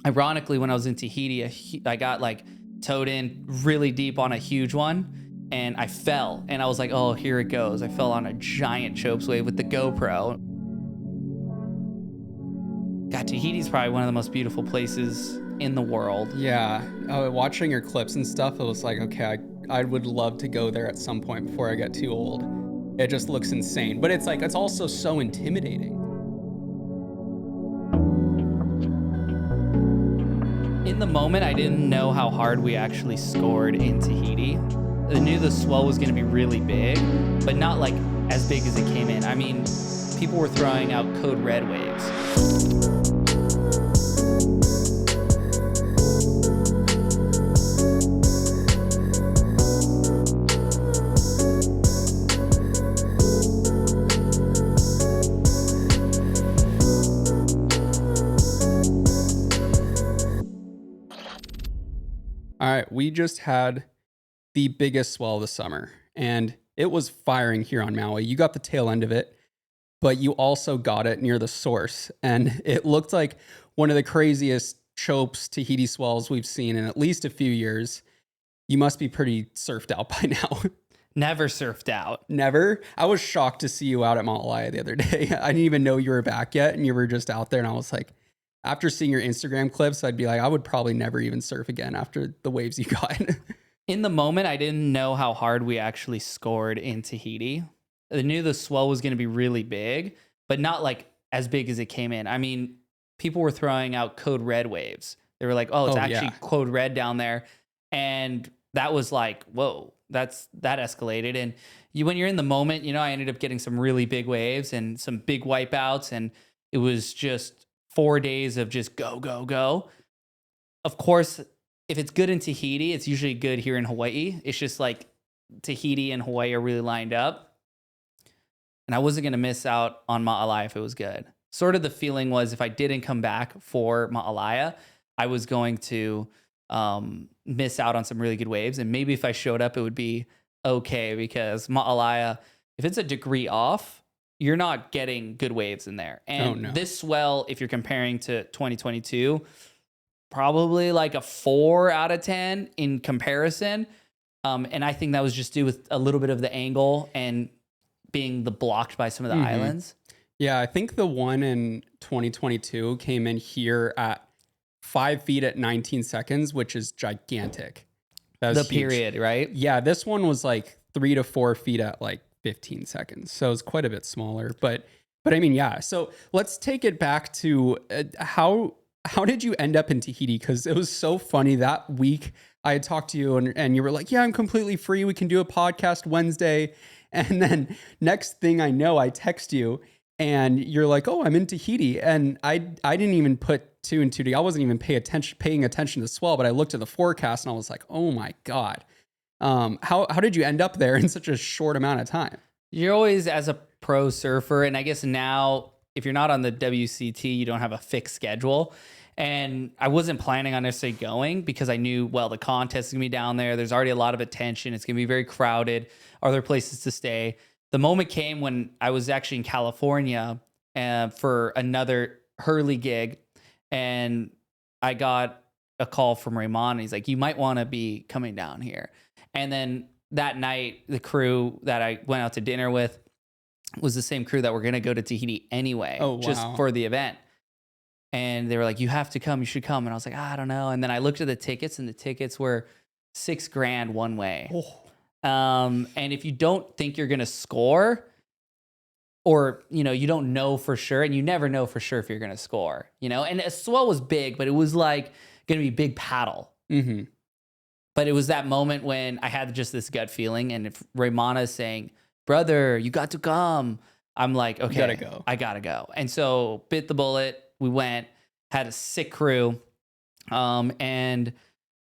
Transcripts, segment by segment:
Ironically, when I was in Tahiti, I got like towed in really deep on a huge one and I fell and I was like, oh, here it goes. I fell on a giant chokes wave with the GoPro. God, Tahiti's probably one of the most beautiful places in the world. Yeah, watching your clips and stuff, it was like, okay, I would love to go there at some point before I get too old. It just looks insane, but it's like, it's also so intimidating. In the moment, I didn't know how hard we actually scored in Tahiti. I knew the swell was going to be really big, but not like as big as it came in. I mean, people were throwing out code red waves. All right, we just had the biggest swell of the summer, and it was firing here on Maui. You got the tail end of it, but you also got it near the source, and it looked like one of the craziest chopes Tahiti swells we've seen in at least a few years. You must be pretty surfed out by now. Never surfed out. Never? I was shocked to see you out at Malaya the other day. I didn't even know you were back yet, and you were just out there, and I was like, after seeing your Instagram clips, I'd be like, I would probably never even surf again after the waves you got. In the moment, I didn't know how hard we actually scored in Tahiti. I knew the swell was going to be really big, but not like as big as it came in. I mean, people were throwing out code red waves. They were like, oh, it's actually code red down there. And that was like, whoa, that escalated. And when you're in the moment, I ended up getting some really big waves and some big wipeouts. And it was just 4 days of just go, go, go. Of course, if it's good in Tahiti, it's usually good here in Hawaii. It's just like Tahiti and Hawaii are really lined up. And I wasn't going to miss out on Malaya if it was good. Sort of the feeling was if I didn't come back for Malaya, I was going to miss out on some really good waves. And maybe if I showed up, it would be okay because Malaya, if it's a degree off, you're not getting good waves in there. And this swell, if you're comparing to 2022, probably like a 4 out of 10 in comparison. And I think that was just due with a little bit of the angle and being blocked by some of the islands. Yeah, I think the one in 2022 came in here at 5 feet at 19 seconds, which is gigantic. That was the huge. Period, right? Yeah, this one was like 3 to 4 feet at like 15 seconds. So it's quite a bit smaller, but I mean, yeah. So let's take it back to how did you end up in Tahiti? Because it was so funny that week I had talked to you and you were like, yeah, I'm completely free. We can do a podcast Wednesday. And then next thing I know, I text you and you're like, oh, I'm in Tahiti. And I didn't even put 2 and 2 together. I wasn't even paying attention to swell, but I looked at the forecast and I was like, oh my God. How did you end up there in such a short amount of time? You're always as a pro surfer, and I guess now if you're not on the WCT, you don't have a fixed schedule. And I wasn't planning on necessarily going because I knew, well, the contest is gonna be down there. There's already a lot of attention. It's gonna be very crowded. Are there places to stay? The moment came when I was actually in California for another Hurley gig, and I got a call from Raymond. And he's like, you might want to be coming down here. And then that night, the crew that I went out to dinner with was the same crew that were going to go to Tahiti anyway, just for the event. And they were like, you have to come, you should come. And I was like, I don't know. And then I looked at the tickets and the tickets were $6,000 one way. And if you don't think you're going to score or, you don't know for sure, and you never know for sure if you're going to score, and a swell was big, but it was like going to be big paddle. Mm-hmm. But it was that moment when I had just this gut feeling. And if Raymana is saying, brother, you got to come, I'm like, okay, I gotta go. And so bit the bullet. We went, had a sick crew. And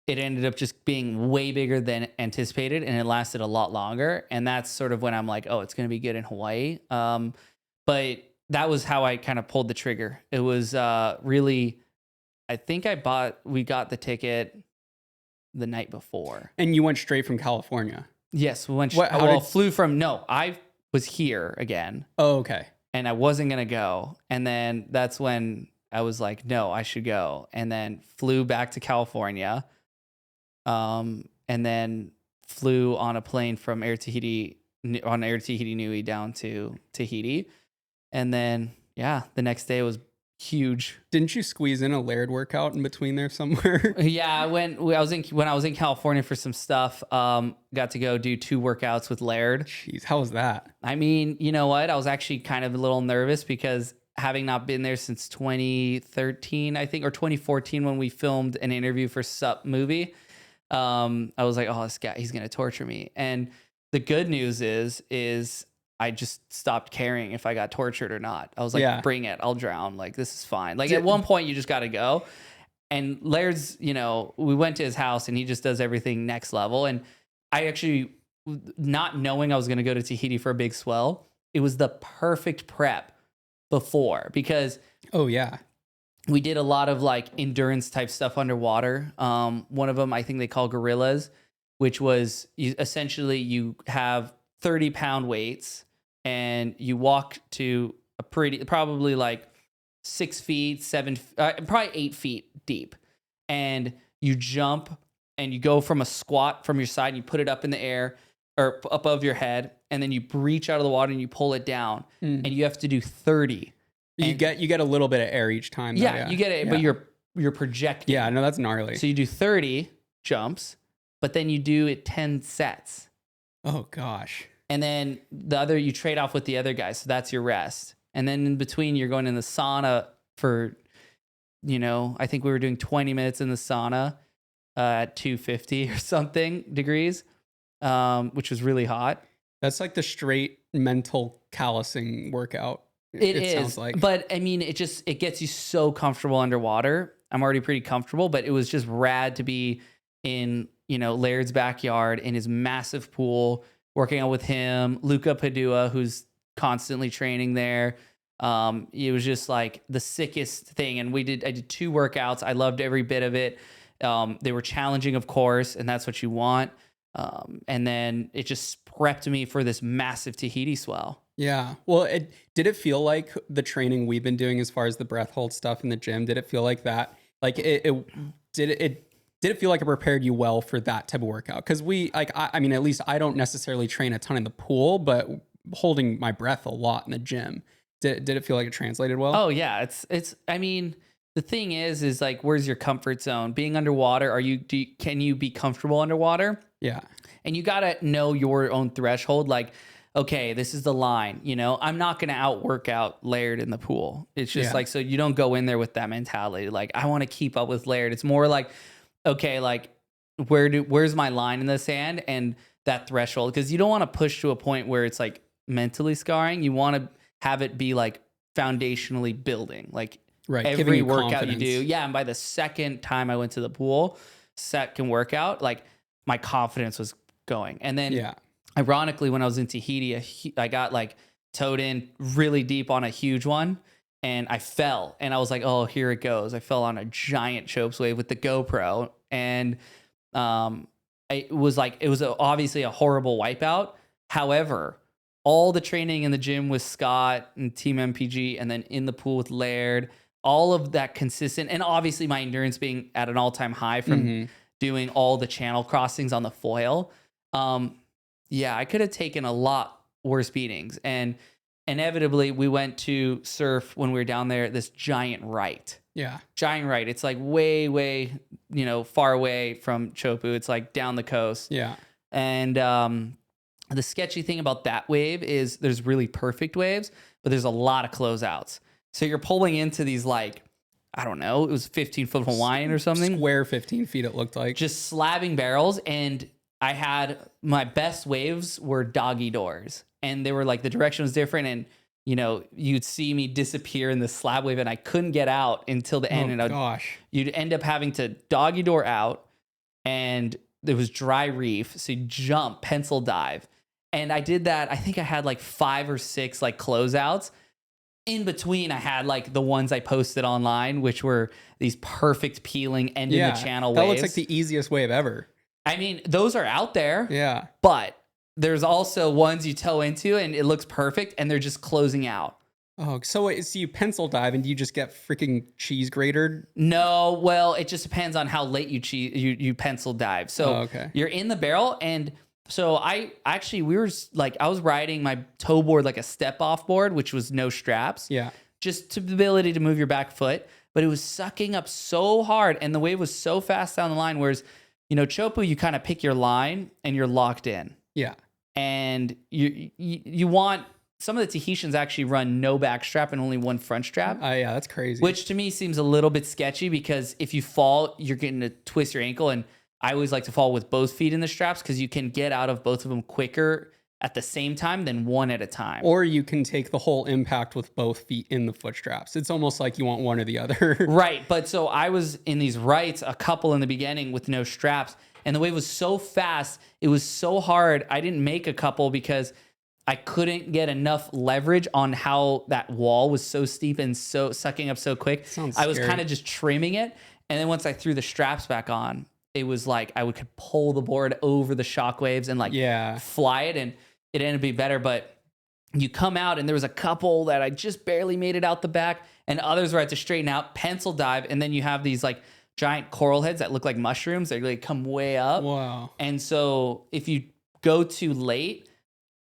it ended up just being way bigger than anticipated. And it lasted a lot longer. And that's sort of when I'm like, oh, it's going to be good in Hawaii. But that was how I kind of pulled the trigger. It was really, I think we got the ticket the night before. And you went straight from California? Yes, we went. I was here again. Oh, okay. And I wasn't going to go. And then that's when I was like, no, I should go. And then flew back to California. And then flew on a plane from Air Tahiti Nui down to Tahiti. And then, yeah, the next day was huge. Didn't you squeeze in a layered workout in between there somewhere? Yeah, when I was in California for some stuff, got to go do 2 workouts with Laird. Jeez, how was that? I mean, you know what? I was actually kind of a little nervous because having not been there since 2013, I think, or 2014 when we filmed an interview for Sup movie, I was like, oh, this guy, he's gonna torture me. And the good news is I just stopped caring if I got tortured or not. I was like, bring it, I'll drown. Like, this is fine. Like, at one point you just got to go. And Laird's, we went to his house and he just does everything next level. And I actually, not knowing I was going to go to Tahiti for a big swell, it was the perfect prep before because we did a lot of like endurance type stuff underwater. One of them, I think they call gorillas, which was essentially you have 30-pound weights and you walk to a probably like 6 feet, probably 8 feet deep. And you jump and you go from a squat from your side and you put it up in the air or above your head. And then you breach out of the water and you pull it down and you have to do 30. You get a little bit of air each time. Though, yeah, you get it, but you're projecting. Yeah, no, that's gnarly. So you do 30 jumps, but then you do it 10 sets. Oh gosh. And then you trade off with the other guy. So that's your rest. And then in between, you're going in the sauna for, I think we were doing 20 minutes in the sauna at 250 or something degrees, which was really hot. That's like the straight mental callousing workout. It is. Sounds like. But I mean, it gets you so comfortable underwater. I'm already pretty comfortable, but it was just rad to be in, Laird's backyard in his massive pool, working out with him, Luca Padua, who's constantly training there. It was just like the sickest thing. And I did 2 workouts. I loved every bit of it. They were challenging, of course, and that's what you want. And then it just prepped me for this massive Tahiti swell. Yeah. Well, did it feel like the training we've been doing as far as the breath hold stuff in the gym? Did it feel like that? Like did it feel like it prepared you well for that type of workout? Because I mean, at least I don't necessarily train a ton in the pool, but holding my breath a lot in the gym. Did it feel like it translated well? Oh yeah. I mean, the thing is like, where's your comfort zone? Being underwater, can you be comfortable underwater? Yeah. And you got to know your own threshold. Like, okay, this is the line, I'm not going to outwork out Laird in the pool. It's just like, so you don't go in there with that mentality. Like, I want to keep up with Laird. It's more like, okay, like where's my line in the sand and that threshold? Because you don't want to push to a point where it's like mentally scarring. You want to have it be like foundationally building, like every workout confidence. You do. Yeah. And by the second time I went to the pool, second workout, like my confidence was going. And then ironically, when I was in Tahiti, I got like towed in really deep on a huge one and I fell and I was like, oh, here it goes. I fell on a giant chopes wave with the GoPro. And it was obviously a horrible wipeout. However, all the training in the gym with Scott and Team MPG and then in the pool with Laird, all of that consistent, and obviously my endurance being at an all-time high from doing all the channel crossings on the foil. I could have taken a lot worse beatings. And inevitably we went to surf when we were down there, this giant right. Yeah. Giant right. It's like way, way, far away from Teahupo'o. It's like down the coast. Yeah. And the sketchy thing about that wave is there's really perfect waves, but there's a lot of closeouts. So you're pulling into these like, I don't know, it was 15-foot Hawaiian or something. Square 15 feet it looked like. Just slabbing barrels. And I had my best waves were doggy doors. And they were like, the direction was different. And, you'd see me disappear in the slab wave and I couldn't get out until the end. And you'd end up having to doggy door out and there was dry reef. So you jump, pencil dive. And I did that. I think I had like 5 or 6 like closeouts. In between, I had like the ones I posted online, which were these perfect peeling end in the channel waves. That looks like the easiest wave ever. I mean, those are out there. Yeah. But there's also ones you tow into and it looks perfect and they're just closing out. Oh, so wait, so you pencil dive and do you just get freaking cheese grated? No, well, it just depends on how late you pencil dive. Oh, So okay. you're in the barrel, and so we were like I was riding my toe board like a step off board, which was no straps, Yeah. just to the ability to move your back foot, but it was sucking up so hard, and the wave was so fast down the line. Whereas, Chopu, you kind of pick your line and you're locked in, Yeah. and you want. Some of the Tahitians actually run no back strap and only one front strap. Yeah, that's crazy. Which to me seems a little bit sketchy because if you fall, you're going to twist your ankle. And I always like to fall with both feet in the straps because you can get out of both of them quicker at the same time than one at a time. Or you can take the whole impact with both feet in the foot straps. It's almost like you want one or the other. Right. But so I was in these rights, a couple in the beginning with no straps. And the wave was so fast. It was so hard. I didn't make a couple because I couldn't get enough leverage on how that wall was so steep and so sucking up so quick. I was kind of just trimming it. And then once I threw the straps back on, it was like I could pull the board over the shock waves and fly it. And it ended up being better. But you come out and there was a couple that I just barely made it out the back. And others where I had to straighten out, pencil dive. And then you have these like giant coral heads that look like mushrooms. They really come way up. Wow. And so if you go too late,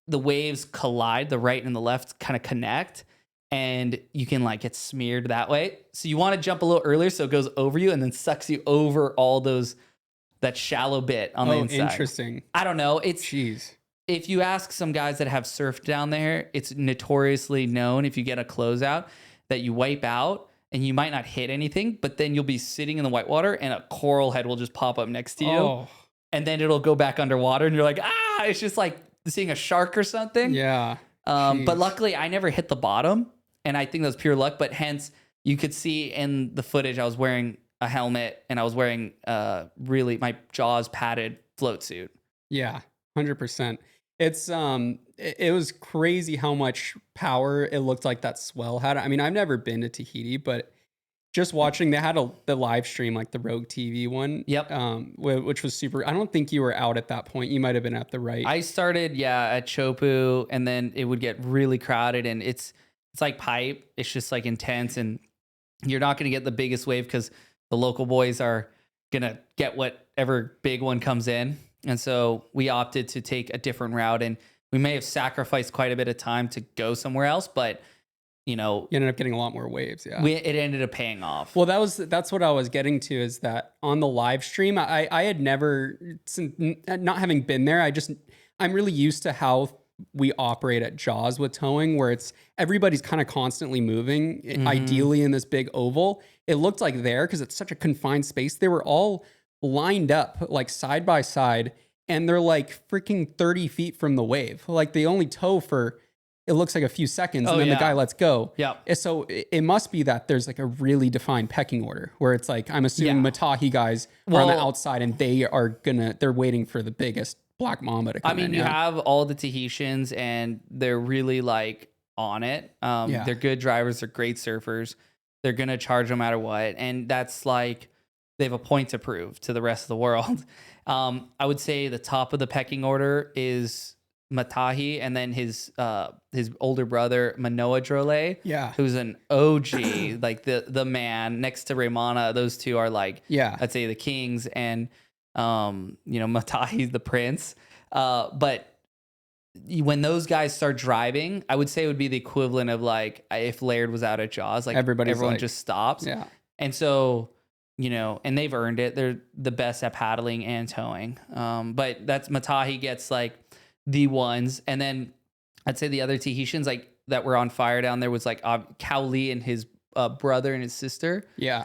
the waves collide, the right and the left kind of connect, and you can like get smeared that way. So you want to jump a little earlier so it goes over you and then sucks you over all that shallow bit on the inside. Interesting. I don't know. Jeez. If you ask some guys that have surfed down there, it's notoriously known if you get a closeout that you wipe out and you might not hit anything, but then you'll be sitting in the whitewater and a coral head will just pop up next to you. Oh. And then it'll go back underwater and you're like, it's just like seeing a shark or something. Yeah. But luckily I never hit the bottom, and I think that was pure luck, but hence you could see in the footage I was wearing a helmet and I was wearing really my jaws padded float suit. Yeah, 100%. It's it was crazy how much power it looked like that swell had. I mean, I've never been to Tahiti, but just watching, they had the live stream, like the Rogue TV one. Yep. Which was super. I don't think you were out at that point. You might have been at the right. I started, at Chopu, and then it would get really crowded, and it's like pipe. It's just like intense, and you're not going to get the biggest wave because the local boys are going to get whatever big one comes in. And so we opted to take a different route, and we may have sacrificed quite a bit of time to go somewhere else, but you ended up getting a lot more waves. Yeah. It ended up paying off. Well, that's what I was getting to, is that on the live stream, I had never, not having been there, I'm really used to how we operate at Jaws with towing, where it's everybody's kind of constantly moving, ideally in this big oval. It looked like there, because it's such a confined space, they were all lined up like side by side, and they're like freaking 30 feet from the wave. Like they only tow for, it looks like a few seconds, and then the guy lets go. Yeah. So it must be that there's like a really defined pecking order where it's like, I'm assuming Matahi guys are on the outside and they're waiting for the biggest black mamba to come in. I mean, you have all the Tahitians and they're really like on it. They're good drivers. They're great surfers. They're going to charge no matter what. And that's like, they have a point to prove to the rest of the world. I would say the top of the pecking order is Matahi, and then his older brother Manoa Drole, who's an OG, like the man next to Raymana. Those two are like, I'd say the kings, and Matahi's the prince. But when those guys start driving, I would say it would be the equivalent of like if Laird was out at Jaws, like everyone just stops. Yeah, and so. And they've earned it. They're the best at paddling and towing. But that's Matahi gets like the ones. And then I'd say the other Tahitians like that were on fire down there was like Cowley and his brother and his sister. Yeah.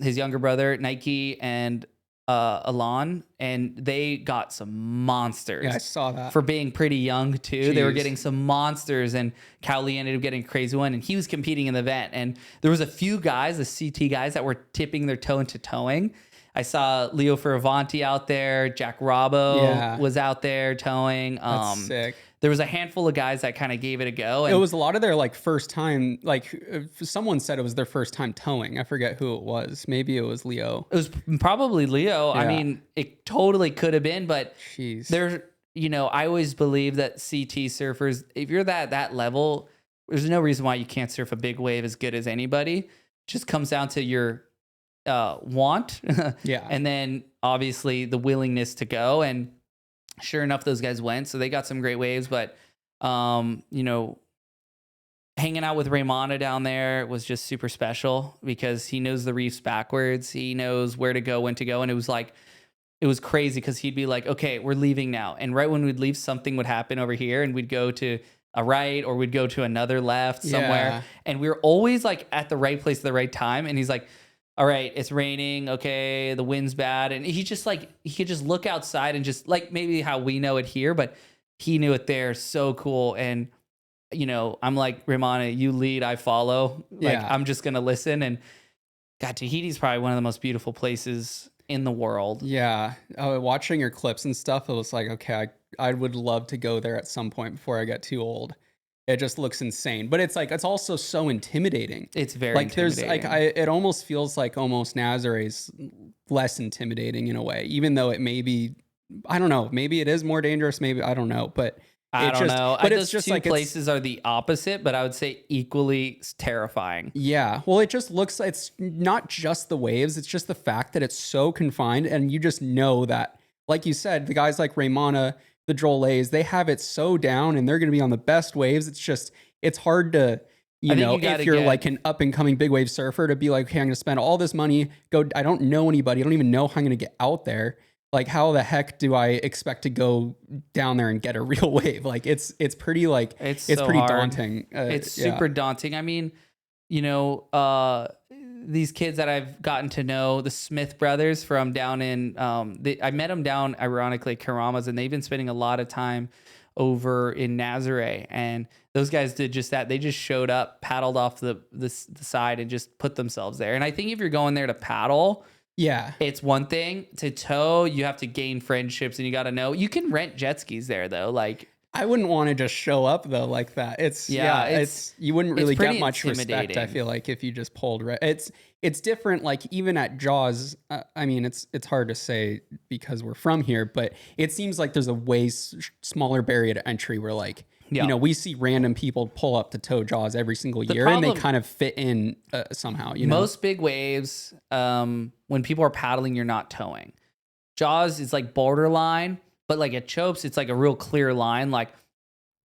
His younger brother, Nike, and Alon, and they got some monsters. Yeah, I saw that. For being pretty young too. Jeez. They were getting some monsters, and Cowley ended up getting a crazy one, and he was competing in the event. And there was a few guys, the CT guys, that were tipping their toe into towing. I saw Leo Fioravanti out there. Jack Robbo was out there towing. That's sick. There was a handful of guys that kind of gave it a go. And it was a lot of their like first time, like someone said it was their first time towing. I forget who it was. Maybe it was Leo. It was probably Leo. Yeah. I mean, it totally could have been, but jeez. I always believe that CT surfers, if you're that level, there's no reason why you can't surf a big wave as good as anybody. It just comes down to your want. Yeah. And then obviously the willingness to go. And sure enough, those guys went. So they got some great waves. But, you know, hanging out with Raymana down there was just super special because he knows the reefs backwards. He knows where to go, when to go. And it was crazy because he'd be like, okay, we're leaving now. And right when we'd leave, something would happen over here and we'd go to a right or we'd go to another left somewhere. Yeah. And we were always like at the right place at the right time. And he's like, all right, it's raining. Okay, the wind's bad. And he just like, he could just look outside and just like maybe how we know it here, but he knew it there. So cool. And, you know, I'm like, Raymana, you lead, I follow. Like, Yeah. I'm just going to listen. And God, Tahiti's probably one of the most beautiful places in the world. Yeah. Watching your clips and stuff, it was like, okay, I would love to go there at some point before I get too old. It just looks insane. But it's like, it's also so intimidating. It's very like there's intimidating. like, it almost feels like almost Nazare's less intimidating in a way, even though it may be, I don't know, maybe it is more dangerous. Maybe, I don't know, but I don't know. But Those it's just two like places are the opposite, but I would say equally terrifying. yeah. Well, it just looks, it's not just the waves. It's just the fact that it's so confined. And you just know that, like you said, the guys like Raymana, the Droles, they have it so down and they're going to be on the best waves. It's just, it's hard to, you know, if you're like an up and coming big wave surfer to be like, okay, I'm going to spend all this money, go, I don't know anybody. I don't even know how I'm going to get out there. Like, how the heck do I expect to go down there and get a real wave? Like, it's pretty like, it's so pretty hard. daunting. It's super daunting. I mean, you know, these kids that I've gotten to know, the Smith brothers from down in, I met them down, ironically, Karamas, and they've been spending a lot of time over in Nazare. And those guys did just that. They just showed up, paddled off the side and just put themselves there. And I think if you're going there to paddle, yeah, it's one thing. To tow, you have to gain friendships and you got to know. You can rent jet skis there though. Like, I wouldn't want to just show up though like that. It's it's you wouldn't really get much respect. I feel like if you just pulled it's different. Like even at Jaws, I mean it's hard to say because we're from here, but it seems like there's a way smaller barrier to entry where like you know we see random people pull up to tow Jaws every single year and they kind of fit in somehow. You know, most big waves, when people are paddling, you're not towing. Jaws is like borderline. But like at Chopes, it's like a real clear line. Like,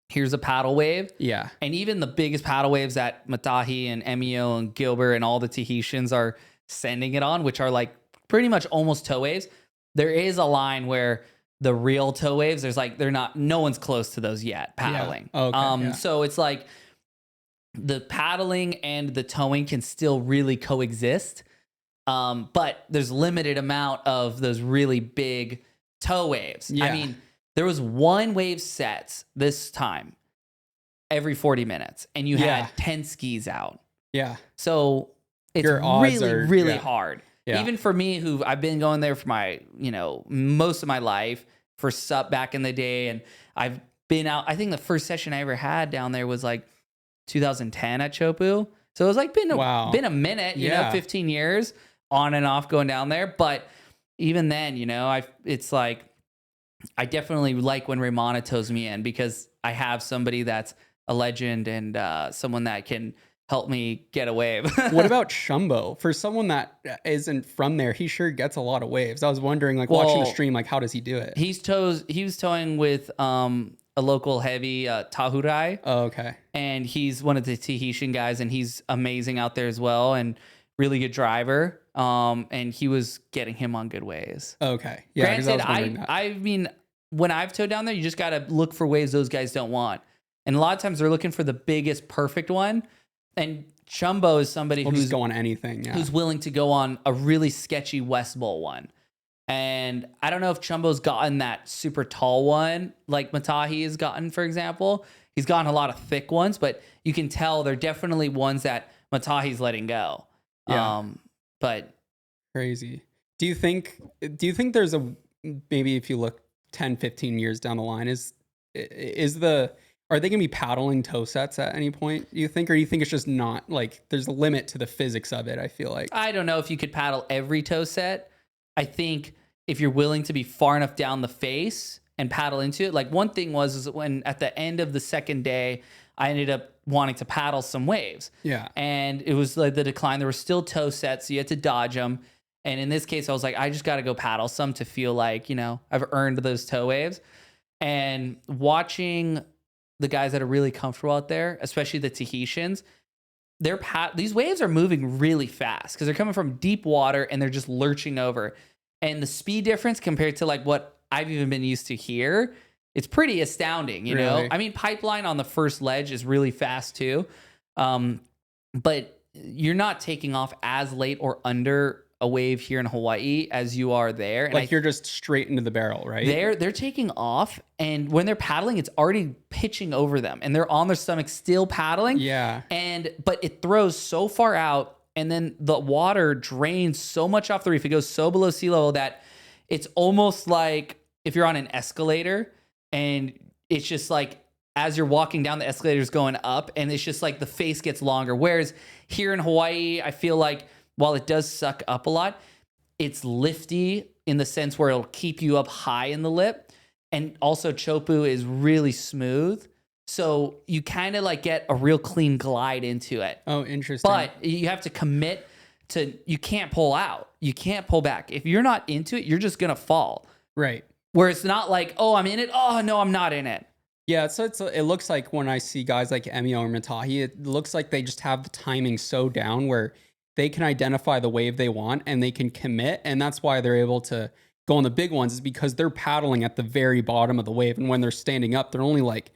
here's a paddle wave. Yeah. And even the biggest paddle waves that Matahi and Emio and Gilbert and all the Tahitians are sending it on, which are like pretty much almost tow waves. There is a line where the real tow waves, no one's close to those yet paddling. Yeah. Okay, So it's like the paddling and the towing can still really coexist. But there's limited amount of those really big tow waves. Yeah. I mean, there was one wave set this time every 40 minutes and you had 10 skis out. Yeah. So it's really hard. Yeah. Even for me, who I've been going there for my, you know, most of my life for SUP back in the day. And I've been out, I think the first session I ever had down there was like 2010 at Teahupo'o. So it was like been a minute, you know, 15 years on and off going down there. But even then, you know, it's like, I definitely like when Raymana tows me in because I have somebody that's a legend and someone that can help me get a wave. What about Shumbo? For someone that isn't from there, he sure gets a lot of waves. I was wondering, like watching the stream, like how does he do it? He was towing with a local heavy Tahurai. Oh, okay. And he's one of the Tahitian guys and he's amazing out there as well and really good driver. And he was getting him on good waves. Okay. Yeah. Granted, I mean, when I've towed down there, you just got to look for waves those guys don't want. And a lot of times they're looking for the biggest, perfect one. And Chumbo is somebody who's going anything, who's willing to go on a really sketchy West Bowl one. And I don't know if Chumbo's gotten that super tall one like Matahi has gotten, for example. He's gotten a lot of thick ones, but you can tell they're definitely ones that Matahi's letting go. Yeah. But crazy. Do you think there's maybe if you look 10, 15 years down the line, are they going to be paddling tow sets at any point, do you think? Or do you think it's just not, like, there's a limit to the physics of it, I feel like? I don't know if you could paddle every tow set. I think if you're willing to be far enough down the face and paddle into it. Like one thing was when at the end of the second day, I ended up wanting to paddle some waves. Yeah. And it was like the decline. There were still toe sets, so you had to dodge them. And in this case, I was like, I just got to go paddle some to feel like, I've earned those toe waves. And watching the guys that are really comfortable out there, especially the Tahitians, these waves are moving really fast because they're coming from deep water and they're just lurching over. And the speed difference compared to like what I've even been used to here, it's pretty astounding, you know? Really? I mean, pipeline on the first ledge is really fast too. But you're not taking off as late or under a wave here in Hawaii as you are there. And Like you're just straight into the barrel, right? they're taking off, and when they're paddling, it's already pitching over them, and they're on their stomach still paddling. Yeah. But it throws so far out, and then the water drains so much off the reef. It goes so below sea level that it's almost like if you're on an escalator, and it's just like as you're walking down, the escalator's going up, and it's just like the face gets longer. Whereas here in Hawaii, I feel like while it does suck up a lot, it's lifty in the sense where it'll keep you up high in the lip. And also Teahupo'o is really smooth. So you kind of like get a real clean glide into it. Oh, interesting. But you have to commit to, you can't pull out. You can't pull back. If you're not into it, you're just going to fall. Right. Where it's not like, oh, I'm in it. Oh, no, I'm not in it. Yeah, so it looks like when I see guys like Emio or Matahi, it looks like they just have the timing so down where they can identify the wave they want and they can commit. And that's why they're able to go on the big ones, is because they're paddling at the very bottom of the wave. And when they're standing up, they're only like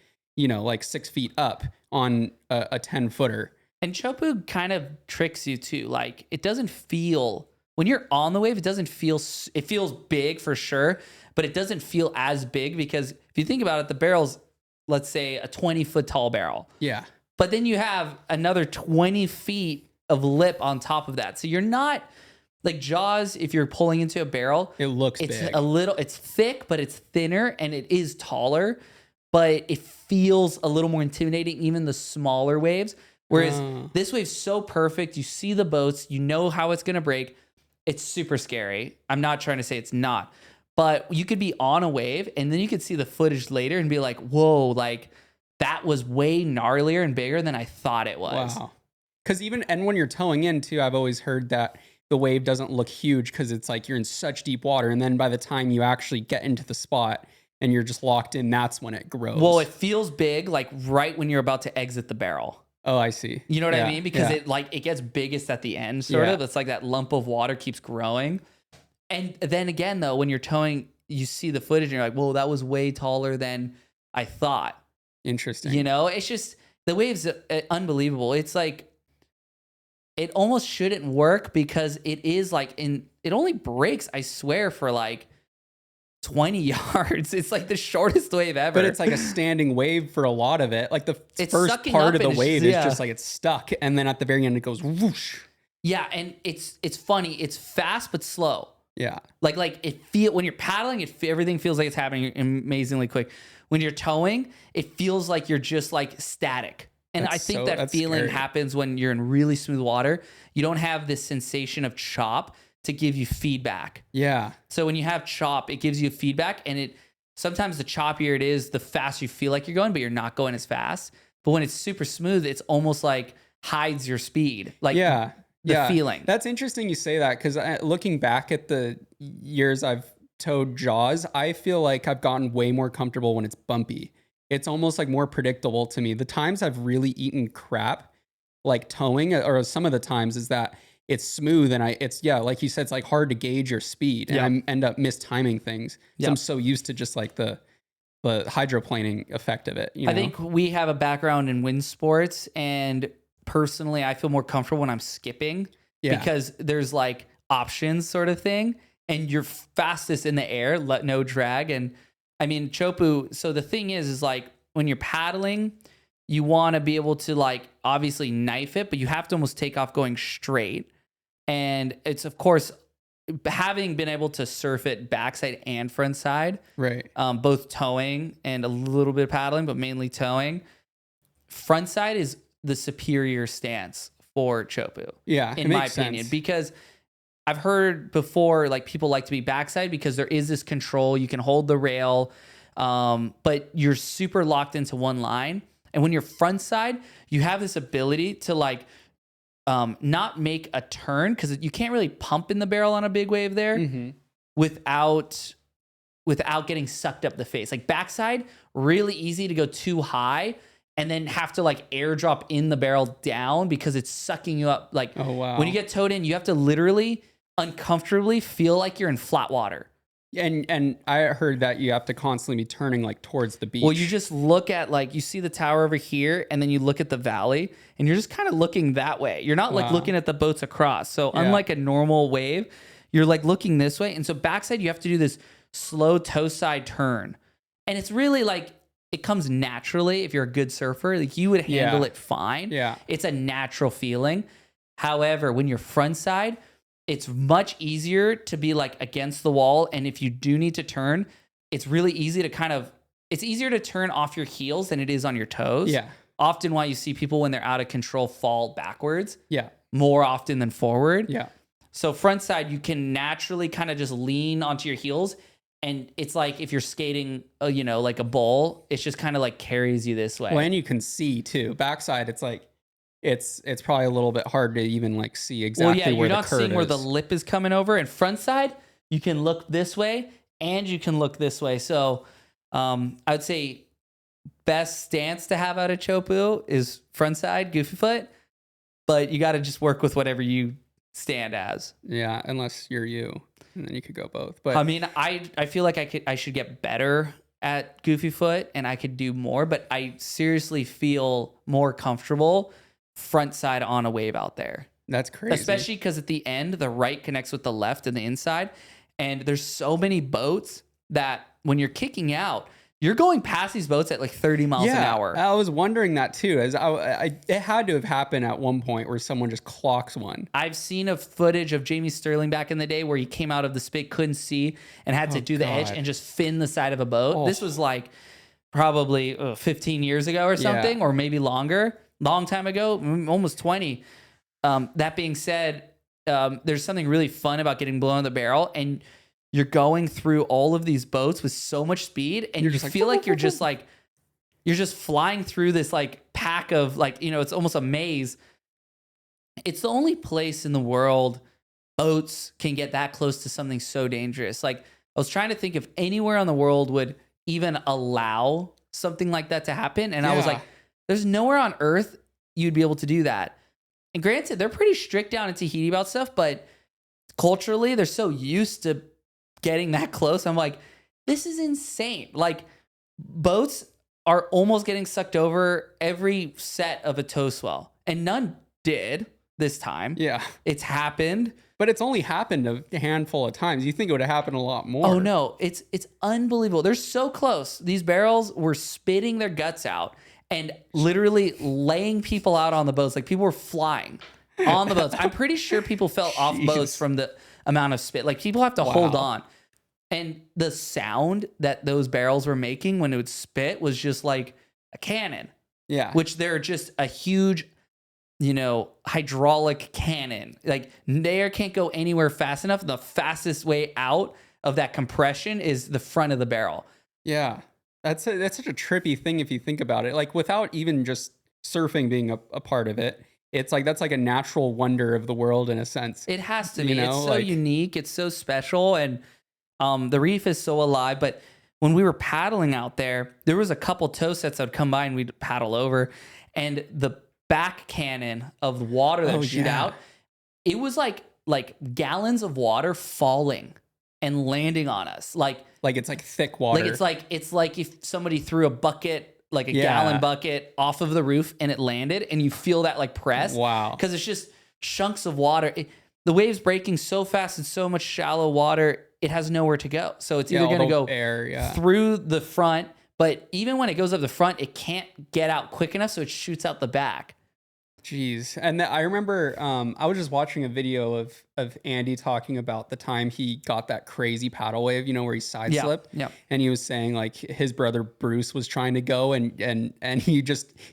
6 feet up on a 10-footer. And Teahupo'o kind of tricks you too. Like, it doesn't feel, when you're on the wave, it feels big for sure, but it doesn't feel as big because if you think about it, the barrel's, let's say, a 20-foot tall barrel. Yeah. But then you have another 20 feet of lip on top of that. So you're not like Jaws. If you're pulling into a barrel, It looks it's big. it's thick, but it's thinner and it is taller, but it feels a little more intimidating, even the smaller waves. Whereas this wave's so perfect. You see the boats, you know how it's going to break. It's super scary. I'm not trying to say it's not, but you could be on a wave and then you could see the footage later and be like, whoa, like that was way gnarlier and bigger than I thought it was. Wow. Because and when you're towing in too, I've always heard that the wave doesn't look huge because it's like you're in such deep water. And then by the time you actually get into the spot and you're just locked in, that's when it grows. Well, it feels big like right when you're about to exit the barrel. Oh, I see. You know what Yeah, I mean? Because yeah. it gets biggest at the end, sort of. It's like that lump of water keeps growing. And then again, though, when you're towing, you see the footage and you're like, whoa, that was way taller than I thought. Interesting. You know, it's just, the wave's unbelievable. It's like, it almost shouldn't work because it is like it only breaks, I swear, for like 20 yards. It's like the shortest wave ever. But it's like a standing wave for a lot of it. Like the It's first sucking part up of the and it's wave just- is yeah. just like it's stuck. And then at the very end, it goes whoosh. Yeah, and it's funny. It's fast but slow. Yeah. Like when you're paddling, everything feels like it's happening amazingly quick. When you're towing, it feels like you're just like static. And I think that feeling scary. happens when you're in really smooth water. You don't have this sensation of chop to give you feedback. Yeah. So when you have chop, it gives you feedback, and sometimes the choppier it is, the faster you feel like you're going, but you're not going as fast. But when it's super smooth, it's almost like hides your speed. Like Yeah. the feeling. That's interesting you say that, because looking back at the years I've towed Jaws, I feel like I've gotten way more comfortable when it's bumpy. It's almost like more predictable to me. The times I've really eaten crap, like towing, or some of the times, is that it's smooth and it's like you said, it's like hard to gauge your speed, and I end up mistiming things. So I'm so used to just like the hydroplaning effect of it. I think we have a background in wind sports, and personally, I feel more comfortable when I'm skipping because there's like options sort of thing, and you're fastest in the air, no drag. And I mean, Teahupo'o, so the thing is like when you're paddling, you want to be able to like obviously knife it, but you have to almost take off going straight. And it's, of course, having been able to surf it backside and front side, right? Both towing and a little bit of paddling, but mainly towing. Front side is the superior stance for Teahupo'o. Yeah, in my opinion, because I've heard before, like people like to be backside because there is this control. You can hold the rail, but you're super locked into one line. And when you're front side, you have this ability to like not make a turn because you can't really pump in the barrel on a big wave there without getting sucked up the face. Like backside, really easy to go too high and then have to like airdrop in the barrel down because it's sucking you up. Like when you get towed in, you have to literally uncomfortably feel like you're in flat water. And I heard that you have to constantly be turning like towards the beach. Well, you just look at like, you see the tower over here and then you look at the valley and you're just kind of looking that way. You're not like looking at the boats across. So unlike a normal wave, you're like looking this way. And so backside, you have to do this slow toe side turn. And it's really like, it comes naturally if you're a good surfer. Like you would handle it fine. Yeah. It's a natural feeling. However, when you're front side, it's much easier to be like against the wall. And if you do need to turn, it's really easy to it's easier to turn off your heels than it is on your toes. Yeah. Often why you see people when they're out of control fall backwards. Yeah. More often than forward. Yeah. So front side, you can naturally kind of just lean onto your heels. And it's like if you're skating, like a bowl, it's just kind of like carries you this way. Well, and you can see too. Backside, it's like, it's probably a little bit hard to even like see exactly where the curve is. You're not seeing where the lip is coming over. And front side, you can look this way and you can look this way. So I would say best stance to have out of Teahupo'o is front side, goofy foot. But you got to just work with whatever you stand as. Yeah, unless you're you. And then you could go both. But I mean, I feel like I should get better at goofy foot and I could do more. But I seriously feel more comfortable front side on a wave out there. That's crazy. Especially because at the end, the right connects with the left and the inside. And there's so many boats that when you're kicking out, you're going past these boats at like 30 miles an hour. I was wondering that too. As it had to have happened at one point where someone just clocks one. I've seen a footage of Jamie Sterling back in the day where he came out of the spit, couldn't see, and had to do the edge and just fin the side of a boat. This was like probably 15 years ago or something, or maybe longer. Long time ago, almost 20. That being said, there's something really fun about getting blown in the barrel, and you're going through all of these boats with so much speed, and you feel like you're just flying through this like pack of like, it's almost a maze. It's the only place in the world boats can get that close to something so dangerous. Like I was trying to think if anywhere in the world would even allow something like that to happen, and I was like, there's nowhere on earth you'd be able to do that. And granted, they're pretty strict down in Tahiti about stuff, but culturally, they're so used to getting that close. I'm like, this is insane. Like, boats are almost getting sucked over every set of a tow swell, and none did this time. Yeah. It's happened. But it's only happened a handful of times. You think it would have happened a lot more. Oh, no. It's unbelievable. They're so close. These barrels were spitting their guts out and literally laying people out on the boats. Like people were flying on the boats. I'm pretty sure people fell off boats from the amount of spit. Like people have to hold on. And the sound that those barrels were making when it would spit was just like a cannon. Yeah. Which they're just a huge, hydraulic cannon. Like the air can't go anywhere fast enough. The fastest way out of that compression is the front of the barrel. Yeah. That's such a trippy thing if you think about it. Like without even just surfing being a part of it, it's like that's like a natural wonder of the world in a sense. It has to be. It's so unique. It's so special, and the reef is so alive. But when we were paddling out there was a couple tow sets that would come by and we'd paddle over, and the back cannon of the water that would shoot out, it was like gallons of water falling and landing on us. Like it's like thick water. It's like if somebody threw a bucket, like a gallon bucket off of the roof and it landed, and you feel that like press. Wow. Because it's just chunks of water. The waves breaking so fast and so much shallow water, it has nowhere to go. So it's either going to go through the front, but even when it goes up the front, it can't get out quick enough, so it shoots out the back. Jeez. And I remember I was just watching a video of Andy talking about the time he got that crazy paddle wave, where he side slipped. Yeah. And he was saying like his brother Bruce was trying to go and he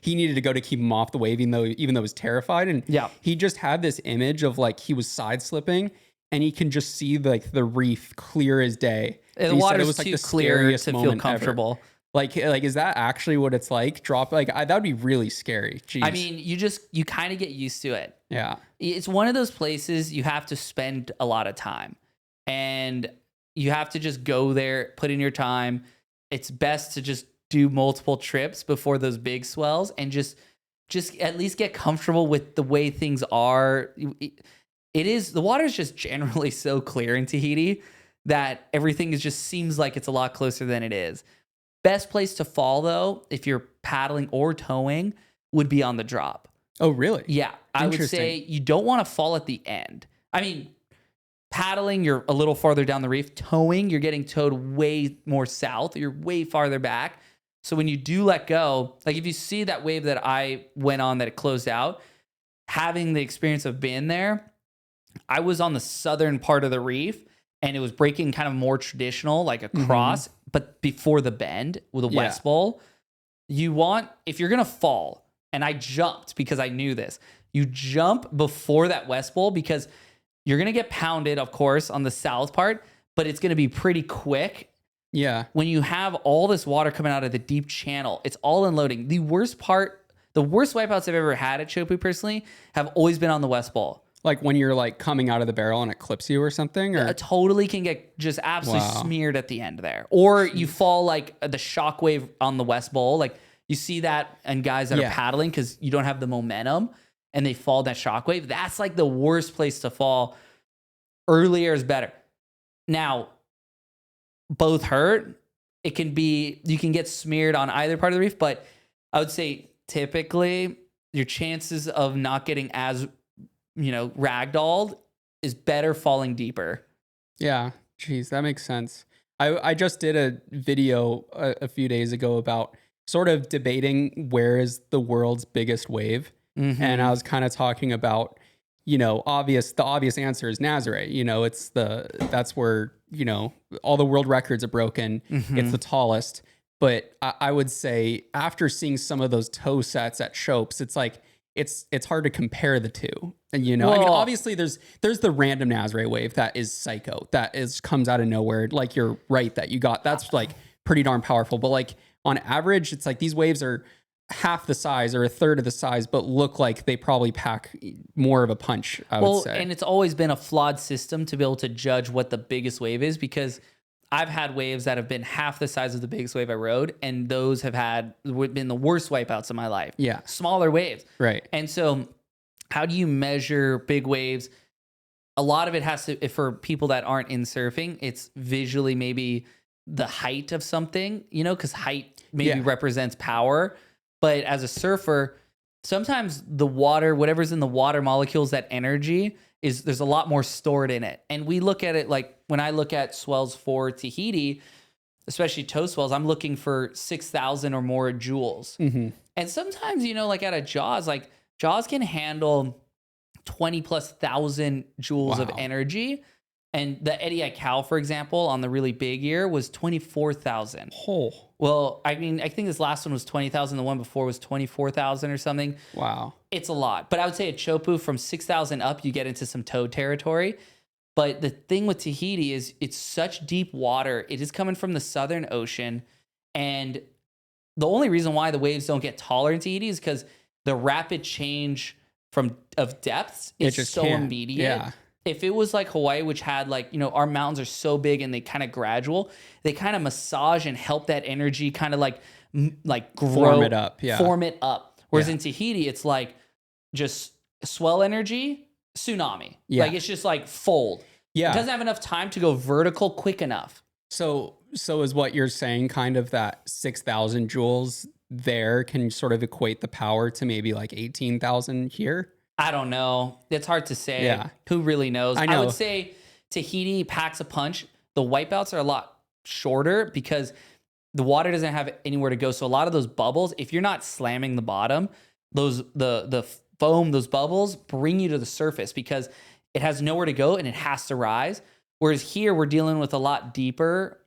needed to go to keep him off the wave, even though he was terrified. And he just had this image of like he was side slipping and he can just see like the reef clear as day. The water's too clear to feel comfortable. Like, is that actually what it's like? Drop like that would be really scary. Jeez. I mean, you kind of get used to it. yeah. It's one of those places you have to spend a lot of time, and you have to just go there, put in your time. It's best to just do multiple trips before those big swells, and just at least get comfortable with the way things are. It is, the water is just generally so clear in Tahiti that everything just seems like it's a lot closer than it is. Best place to fall, though, if you're paddling or towing, would be on the drop. Oh, really? Yeah, I would say you don't want to fall at the end. I mean, paddling, you're a little farther down the reef. Towing, you're getting towed way more south. You're way farther back. So when you do let go, like if you see that wave that I went on that it closed out, having the experience of being there, I was on the southern part of the reef and it was breaking kind of more traditional, like across, but before the bend with a West Bowl. You want, if you're going to fall, and I jumped because I knew this, you jump before that West Bowl because you're going to get pounded, of course, on the south part, but it's going to be pretty quick. Yeah. When you have all this water coming out of the deep channel, it's all unloading. The worst wipeouts I've ever had at Teahupo'o personally have always been on the West Bowl. Like when you're like coming out of the barrel and it clips you or something? Or? Totally can get just absolutely smeared at the end there. Or you fall like the shockwave on the West Bowl. Like you see that in guys that are paddling because you don't have the momentum and they fall that shockwave. That's like the worst place to fall. Earlier is better. Now, both hurt. It can be, you can get smeared on either part of the reef, but I would say typically your chances of not getting as, ragdolled is better falling deeper. Yeah. Geez, that makes sense. I just did a video a few days ago about sort of debating where is the world's biggest wave. And I was kind of talking about, the obvious answer is Nazare. That's where, all the world records are broken. It's the tallest. But I would say after seeing some of those toe sets at Shope's, it's like, it's hard to compare the two. And, I mean, obviously there's the random Nazare wave that is psycho, comes out of nowhere. Like you're right that you got, that's like pretty darn powerful. But like on average, it's like these waves are half the size or a third of the size, but look like they probably pack more of a punch, I would say. And it's always been a flawed system to be able to judge what the biggest wave is, because I've had waves that have been half the size of the biggest wave I rode, and those have been the worst wipeouts of my life. Yeah. Smaller waves. Right. And so how do you measure big waves? A lot of it has to, for people that aren't in surfing, it's visually maybe the height of something, because height maybe represents power. But as a surfer, sometimes the water, whatever's in the water molecules, that energy there's a lot more stored in it. And we look at it like when I look at swells for Tahiti, especially toe swells, I'm looking for 6,000 or more joules. And sometimes, like at a Jaws, like Jaws can handle 20 plus thousand joules of energy. And the Eddie Aikau, for example, on the really big year was 24,000. Oh. Well, I mean, I think this last one was 20,000. The one before was 24,000 or something. Wow. It's a lot. But I would say at Teahupo'o, from 6,000 up, you get into some toad territory. But the thing with Tahiti is it's such deep water. It is coming from the Southern Ocean. And the only reason why the waves don't get taller in Tahiti is because the rapid change of depths is so immediate. Yeah. If it was like Hawaii, which had our mountains are so big and they kind of gradual, they kind of massage and help that energy kind of like grow, form it up. Yeah. Form it up. Whereas in Tahiti, it's like just swell energy, tsunami. Yeah. Like it's just like fold. Yeah. It doesn't have enough time to go vertical quick enough. So is what you're saying kind of that 6,000 joules there can sort of equate the power to maybe like 18,000 here? I don't know. It's hard to say. Yeah. Who really knows? I would say Tahiti packs a punch. The wipeouts are a lot shorter because the water doesn't have anywhere to go. So a lot of those bubbles, if you're not slamming the bottom, the foam, those bubbles bring you to the surface because it has nowhere to go and it has to rise. Whereas here we're dealing with a lot deeper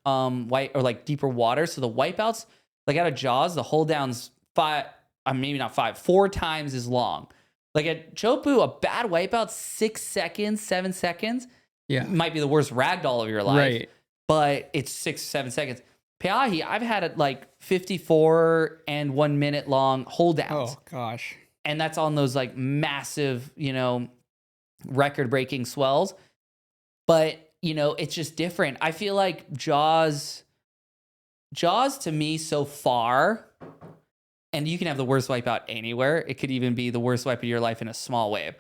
deeper water. So the wipeouts, like out of Jaws, the hold down's 4 times as long. Like at Teahupo'o, a bad wipeout, 6 seconds, 7 seconds, might be the worst ragdoll of your life. Right. But it's 6 or 7 seconds. Pe'ahi, I've had it like 54 and 1 minute long hold downs. Oh gosh. And that's on those like massive, record breaking swells. But, it's just different. I feel like Jaws to me so far, and you can have the worst wipeout anywhere. It could even be the worst wipe of your life in a small wave.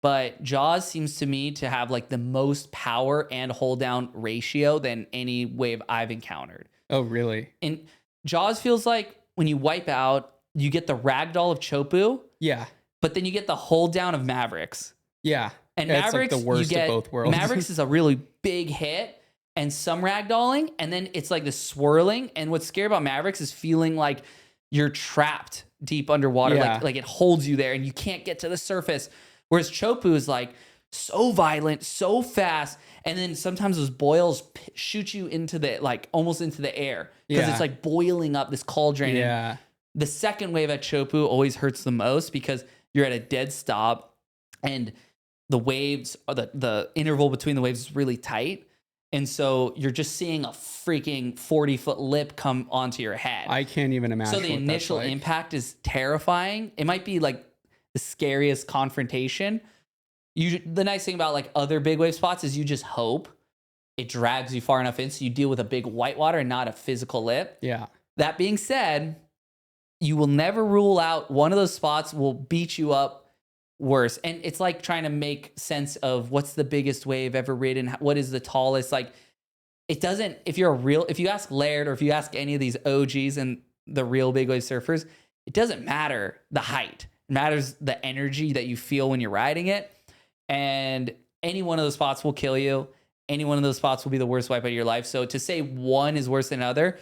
But Jaws seems to me to have like the most power and hold down ratio than any wave I've encountered. Oh, really? And Jaws feels like when you wipe out, you get the ragdoll of Teahupo'o. Yeah. But then you get the hold down of Mavericks. Yeah. And it's Mavericks, like the worst you get, of both worlds. Mavericks is a really big hit and some ragdolling, and then it's like the swirling. And what's scary about Mavericks is feeling like you're trapped deep underwater. Yeah. Like it holds you there and you can't get to the surface. Whereas Teahupo'o is like so violent, so fast. And then sometimes those boils shoot you into the, like almost into the air. Because it's like boiling up this cauldron. Yeah. And the second wave at Teahupo'o always hurts the most because you're at a dead stop and the waves, or the interval between the waves is really tight. And so you're just seeing a freaking 40-foot lip come onto your head. I can't even imagine. So the initial impact is terrifying. It might be like the scariest confrontation. The nice thing about like other big wave spots is you just hope it drags you far enough in so you deal with a big whitewater and not a physical lip. Yeah. That being said, you will never rule out one of those spots will beat you up worse. And it's like trying to make sense of what's the biggest wave ever ridden, what is the tallest. Like it doesn't, if you ask Laird or if you ask any of these OGs and the real big wave surfers, it doesn't matter the height. It matters the energy that you feel when you're riding it. And any one of those spots will kill you. Any one of those spots will be the worst wipe of your life. So to say one is worse than another,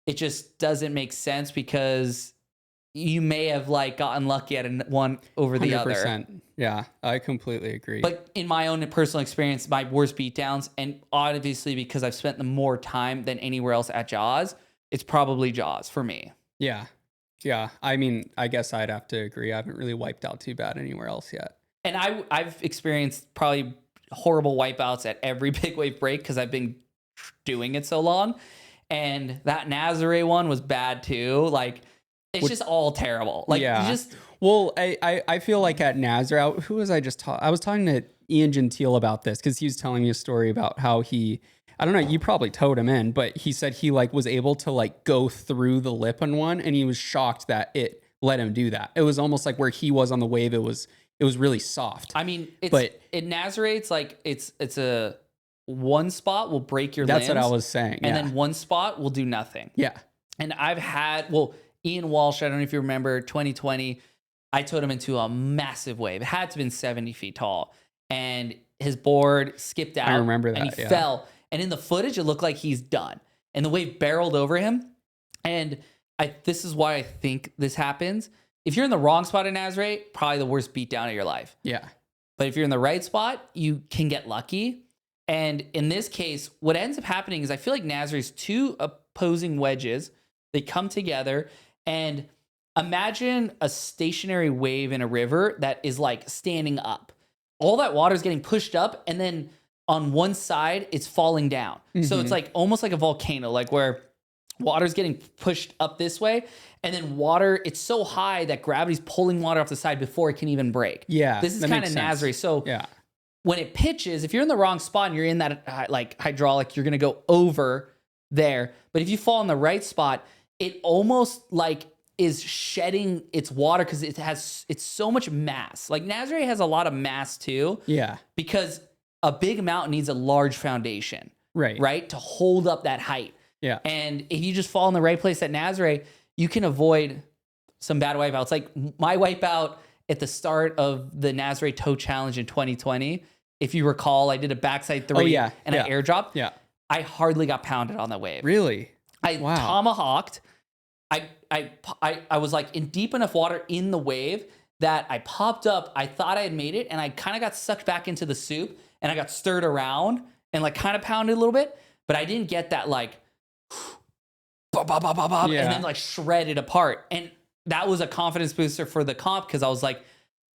it just doesn't make sense because you may have like gotten lucky at one over the 100%. other. Yeah, I completely agree. But in my own personal experience, my worst beatdowns, and obviously because I've spent the more time than anywhere else at Jaws, it's probably Jaws for me. Yeah. Yeah. I mean, I guess I'd have to agree. I haven't really wiped out too bad anywhere else yet. And I've experienced probably horrible wipeouts at every big wave break because I've been doing it so long. And that Nazare one was bad too. Like, it's just all terrible. Like, Well, I feel like at Nazare, who was I just talking? I was talking to Ian Gentile about this because he was telling me a story about how I don't know, you probably towed him in, but he said he like was able to like go through the lip on one, and he was shocked that it let him do that. It was almost like where he was on the wave, it was really soft. I mean, in Nazare, it's like it's a one spot will break your limbs. That's what I was saying. And then one spot will do nothing. Yeah. And I've had, Ian Walsh, I don't know if you remember 2020, I towed him into a massive wave. It had to have been 70 feet tall. And his board skipped out. I remember that. And he fell. And in the footage, it looked like he's done. And the wave barreled over him. And this is why I think this happens. If you're in the wrong spot in Nazare, probably the worst beatdown of your life. Yeah. But if you're in the right spot, you can get lucky. And in this case, what ends up happening is I feel like Nazare's two opposing wedges, they come together, and imagine a stationary wave in a river that is like standing up. All that water is getting pushed up, and then on one side, it's falling down. Mm-hmm. So it's like almost like a volcano, like where water's getting pushed up this way, and then water, it's so high that gravity's pulling water off the side before it can even break. Yeah. This is kind of Nazare. So when it pitches, if you're in the wrong spot and you're in that like hydraulic, you're going to go over there. But if you fall in the right spot, it almost like is shedding its water because it's so much mass. Like Nazare has a lot of mass too. Yeah. Because a big mountain needs a large foundation. Right? To hold up that height. Yeah. And if you just fall in the right place at Nazare, you can avoid some bad wipeouts. Like my wipeout at the start of the Nazare Tow Challenge in 2020, if you recall, I did a backside 3 and I airdropped. Yeah. I hardly got pounded on the wave. Really? I tomahawked. I was like in deep enough water in the wave that I popped up. I thought I had made it, and I kind of got sucked back into the soup, and I got stirred around and like kind of pounded a little bit, but I didn't get that like and then like shredded apart. And that was a confidence booster for the comp because I was like,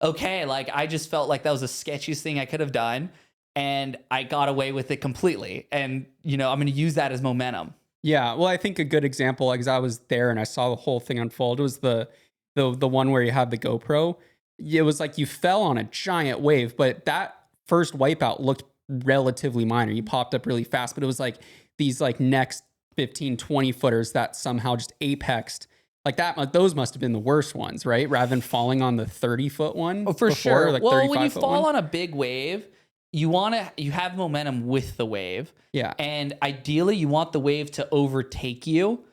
okay, like I just felt like that was the sketchiest thing I could have done, and I got away with it completely. And I'm going to use that as momentum. Yeah, well, I think a good example, like, 'cause I was there and I saw the whole thing unfold, was the one where you have the GoPro. It was like you fell on a giant wave, but that first wipeout looked relatively minor. You popped up really fast, but it was like these like next 15, 20 footers that somehow just apexed. Like that, like those must have been the worst ones, right? Rather than falling on the 30-foot one. Oh, for before, sure. like Well, when you 35-foot fall one. on a big wave, you have momentum with the wave. Yeah. And ideally you want the wave to overtake you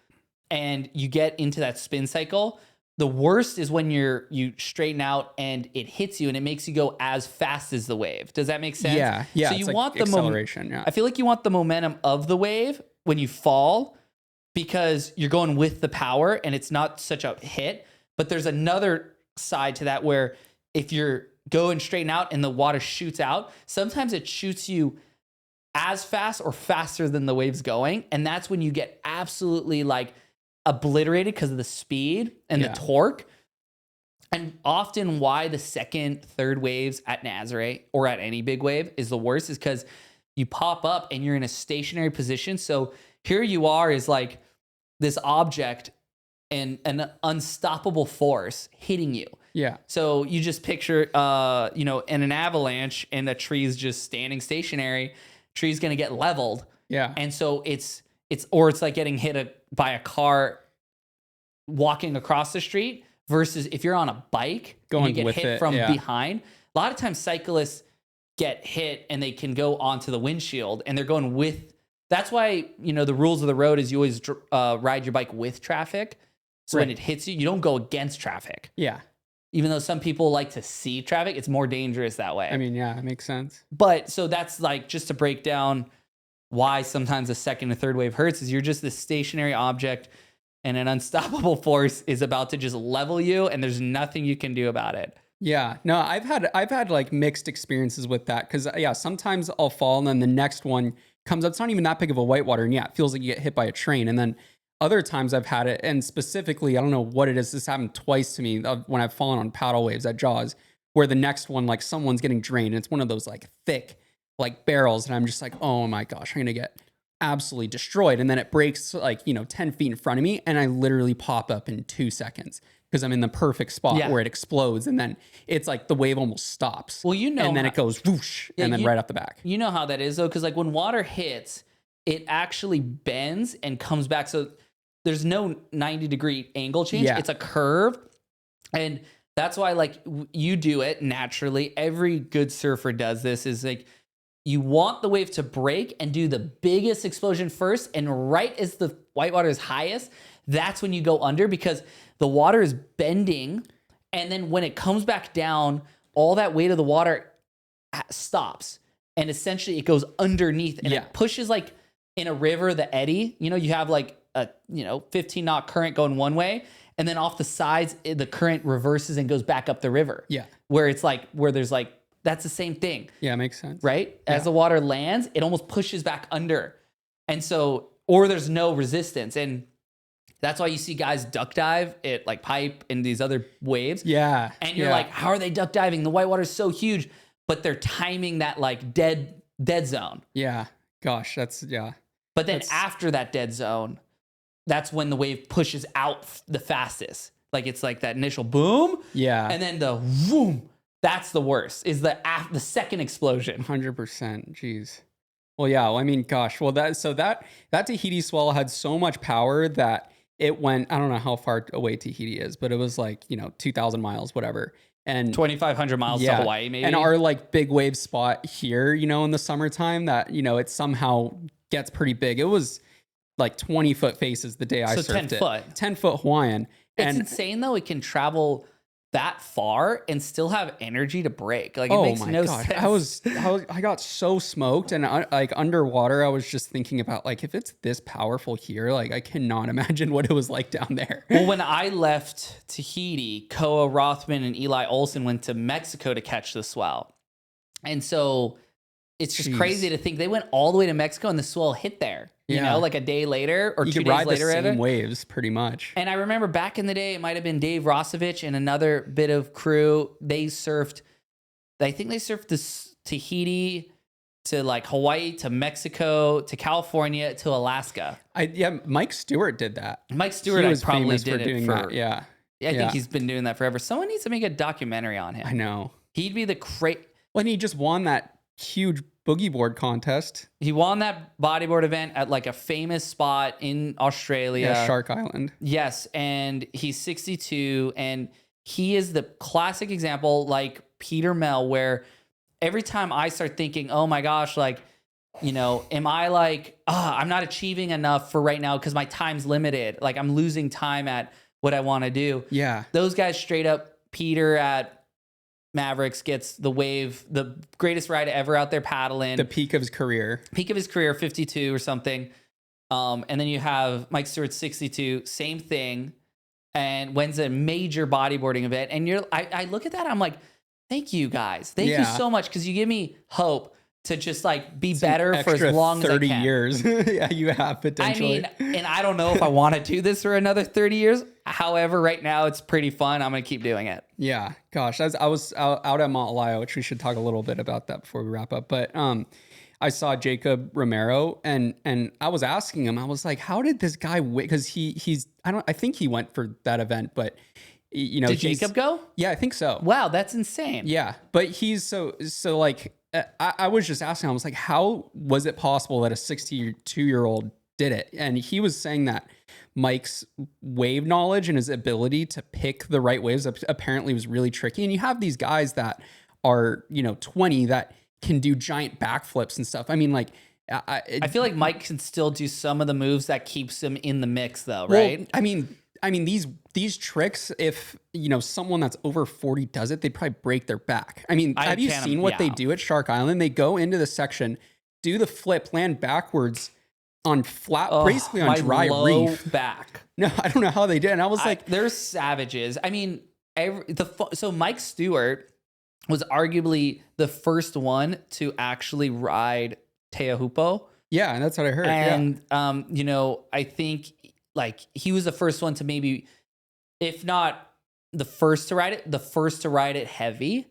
and you get into that spin cycle. The worst is when you straighten out and it hits you and it makes you go as fast as the wave. Does that make sense? Yeah. Yeah. So it's you like want the acceleration. Yeah. I feel like you want the momentum of the wave when you fall because you're going with the power and it's not such a hit. But there's another side to that where if you're going straighten out and the water shoots out, sometimes it shoots you as fast or faster than the wave's going. And that's when you get absolutely like obliterated because of the speed and the torque. And often why the second, third waves at Nazare or at any big wave is the worst is because you pop up and you're in a stationary position. So here you are is like this object and an unstoppable force hitting you. Yeah. So you just picture, in an avalanche and a tree's just standing stationary, tree's going to get leveled. Yeah. And so it's like getting hit by a car walking across the street versus if you're on a bike Going and you get with hit it, from yeah. behind. A lot of times cyclists get hit and they can go onto the windshield and they're going with. That's why, the rules of the road is you always ride your bike with traffic. So when it hits you, you don't go against traffic. Yeah. Even though some people like to see traffic, it's more dangerous that way. I mean, yeah, it makes sense. But so that's like just to break down why sometimes the second and third wave hurts is you're just this stationary object and an unstoppable force is about to just level you and there's nothing you can do about it. Yeah, no, I've had like mixed experiences with that because sometimes I'll fall and then the next one comes up. It's not even that big of a whitewater, and it feels like you get hit by a train. And then other times I've had it, and specifically, I don't know what it is. This happened twice to me when I've fallen on paddle waves at Jaws, where the next one like someone's getting drained. And it's one of those like thick like barrels, and I'm just like, oh my gosh, I'm gonna get absolutely destroyed. And then it breaks like 10 feet in front of me, and I literally pop up in 2 seconds. Because I'm in the perfect spot where it explodes, and then it's like the wave almost stops. Well, and then it goes whoosh, and then right off the back. You know how that is though, because like when water hits, it actually bends and comes back. So there's no 90-degree angle change. Yeah. It's a curve, and that's why like you do it naturally. Every good surfer does this. Is like you want the wave to break and do the biggest explosion first, and right as the whitewater is highest, that's when you go under because the water is bending, and then when it comes back down, all that weight of the water stops, and essentially it goes underneath, and it pushes like in a river, the eddy. You have like a 15-knot current going one way, and then off the sides, the current reverses and goes back up the river. Yeah, where it's like where there's like that's the same thing. Yeah, makes sense. Right, as the water lands, it almost pushes back under, and so or there's no resistance and. That's why you see guys duck dive at like Pipe and these other waves. Yeah. And you're like, how are they duck diving? The whitewater is so huge, but they're timing that like dead zone. Yeah. Gosh, But then after that dead zone, that's when the wave pushes out the fastest. Like it's like that initial boom. Yeah. And then the boom. That's the worst. Is the second explosion. 100%. Jeez. Well, yeah. Well, I mean, gosh. Well, that Tahiti swell had so much power that it went, I don't know how far away Tahiti is, but it was like, 2,000 miles, whatever. And 2,500 miles to Hawaii, maybe. And our like big wave spot here, in the summertime that, it somehow gets pretty big. It was like 20-foot faces the day I surfed 10 it. foot. 10-foot Hawaiian. It's insane though. It can travel that far and still have energy to break. Like it makes no sense. I got so smoked, and like underwater, I was just thinking about like if it's this powerful here, like I cannot imagine what it was like down there. Well, when I left Tahiti, Koa Rothman and Eli Olsen went to Mexico to catch the swell, and so it's just crazy to think they went all the way to Mexico and the swell hit there. Like a day later or 2 days later. The same waves, pretty much. And I remember back in the day, it might have been Dave Rosovich and another bit of crew. I think they surfed this Tahiti to like Hawaii to Mexico to California to Alaska. Mike Stewart did that. Mike Stewart, I probably did it for. That. Yeah. I think he's been doing that forever. Someone needs to make a documentary on him. I know. He'd be the great. Well, and he just won that huge boogie board contest. He won that bodyboard event at like a famous spot in Australia. Yeah, Shark Island. Yes, and he's 62, and he is the classic example, like Peter Mel, where every time I start thinking, oh my gosh, like, you know, am I like, I'm not achieving enough for right now because my time's limited. Like I'm losing time at what I want to do. Yeah. Those guys straight up, Peter at Mavericks gets the wave, the greatest ride ever out there paddling. The peak of his career. 52 or something. And then you have Mike Stewart, 62, same thing, and wins a major bodyboarding event. And I look at that, I'm like, thank you guys. Thank you so much, because you give me hope to just like be better for as long as I can. 30 years. Yeah, you have potentially. I mean, and I don't know if I want to do this for another 30 years. However, right now it's pretty fun. I'm going to keep doing it. Yeah. Gosh, I was out at Malaya, which we should talk a little bit about that before we wrap up. But I saw Jacob Romero and I was asking him, I was like, how did this guy win? Because I think he went for that event, but you know, did Jacob go? Yeah, I think so. Wow, that's insane. Yeah. But he's so like, I was just asking, I was like, how was it possible that a 62-year-old did it? And he was saying that Mike's wave knowledge and his ability to pick the right waves apparently was really tricky. And you have these guys that are, 20 that can do giant backflips and stuff. I mean, like, I feel like Mike can still do some of the moves that keeps him in the mix though, right? Well, I mean, these tricks, if, someone that's over 40 does it, they'd probably break their back. I mean, have you seen what they do at Shark Island? They go into the section, do the flip, land backwards on flat, basically on dry reef. Back. No, I don't know how they did. And I was like, they're savages. I mean, so Mike Stewart was arguably the first one to actually ride Teahupo'o. Yeah, and that's what I heard. And, I think like he was the first one to maybe, if not the first to ride it heavy.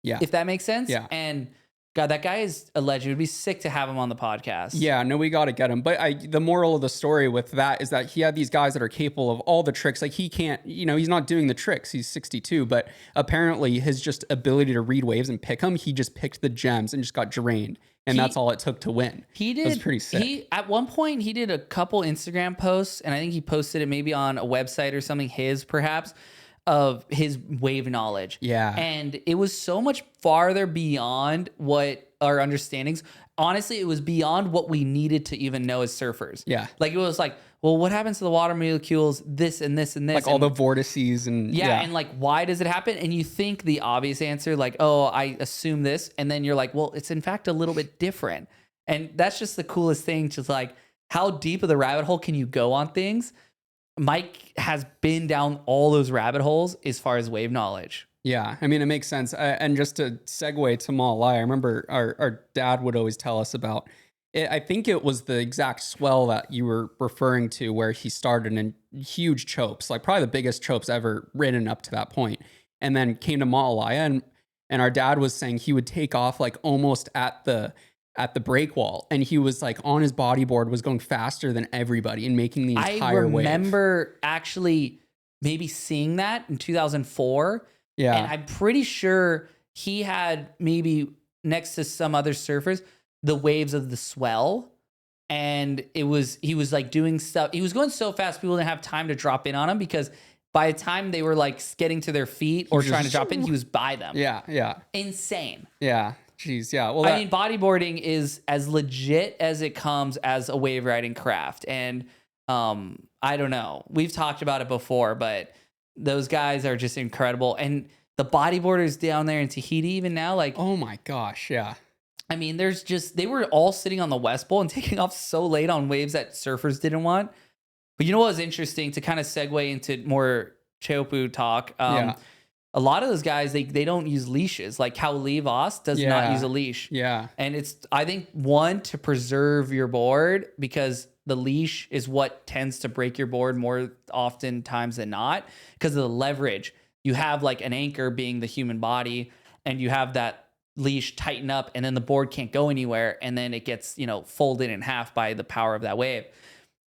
Yeah. If that makes sense. Yeah. And God, that guy is a legend. It would be sick to have him on the podcast. Yeah, no, we got to get him. But the moral of the story with that is that he had these guys that are capable of all the tricks. Like he can't, he's not doing the tricks. He's 62, but apparently his just ability to read waves and pick them, he just picked the gems and just got drained. And that's all it took to win. He did. It was pretty sick. At one point, he did a couple Instagram posts, and I think he posted it maybe on a website or something, perhaps, of his wave knowledge. Yeah. And it was so much farther beyond what our understandings. Honestly, it was beyond what we needed to even know as surfers. Yeah. Like it was like, well, what happens to the water molecules, this and this and this? Like all the vortices and and like, why does it happen? And you think the obvious answer, like, oh, I assume this. And then you're like, well, it's in fact a little bit different. And that's just the coolest thing. Just like, how deep of the rabbit hole can you go on things? Mike has been down all those rabbit holes as far as wave knowledge. Yeah, I mean, it makes sense. And just to segue to Malaya, I remember our dad would always tell us about it. I think it was the exact swell that you were referring to where he started in huge chopes, like probably the biggest chopes ever ridden up to that point, and then came to Malaya. And our dad was saying he would take off like almost at the break wall, and he was like on his bodyboard was going faster than everybody and making the entire wave. I remember actually maybe seeing that in 2004. Yeah. And I'm pretty sure he had maybe next to some other surfers, the waves of the swell. And he was like doing stuff. He was going so fast, people didn't have time to drop in on him, because by the time they were like getting to their feet or trying to drop in, he was by them. Yeah. Yeah. Insane. Yeah. Jeez. Yeah. Well, I mean, bodyboarding is as legit as it comes as a wave riding craft. And I don't know. We've talked about it before, but those guys are just incredible. And the bodyboarders down there in Tahiti even now, like, oh my gosh, yeah. I mean, they were all sitting on the West Bowl and taking off so late on waves that surfers didn't want. But you know what was interesting, to kind of segue into more Teahupo'o talk? A lot of those guys, they don't use leashes. Like Cal Voss does not use a leash. Yeah. And it's, I think, one, to preserve your board, because the leash is what tends to break your board more often times than not, because of the leverage. You have like an anchor being the human body, and you have that leash tighten up and then the board can't go anywhere. And then it gets, folded in half by the power of that wave.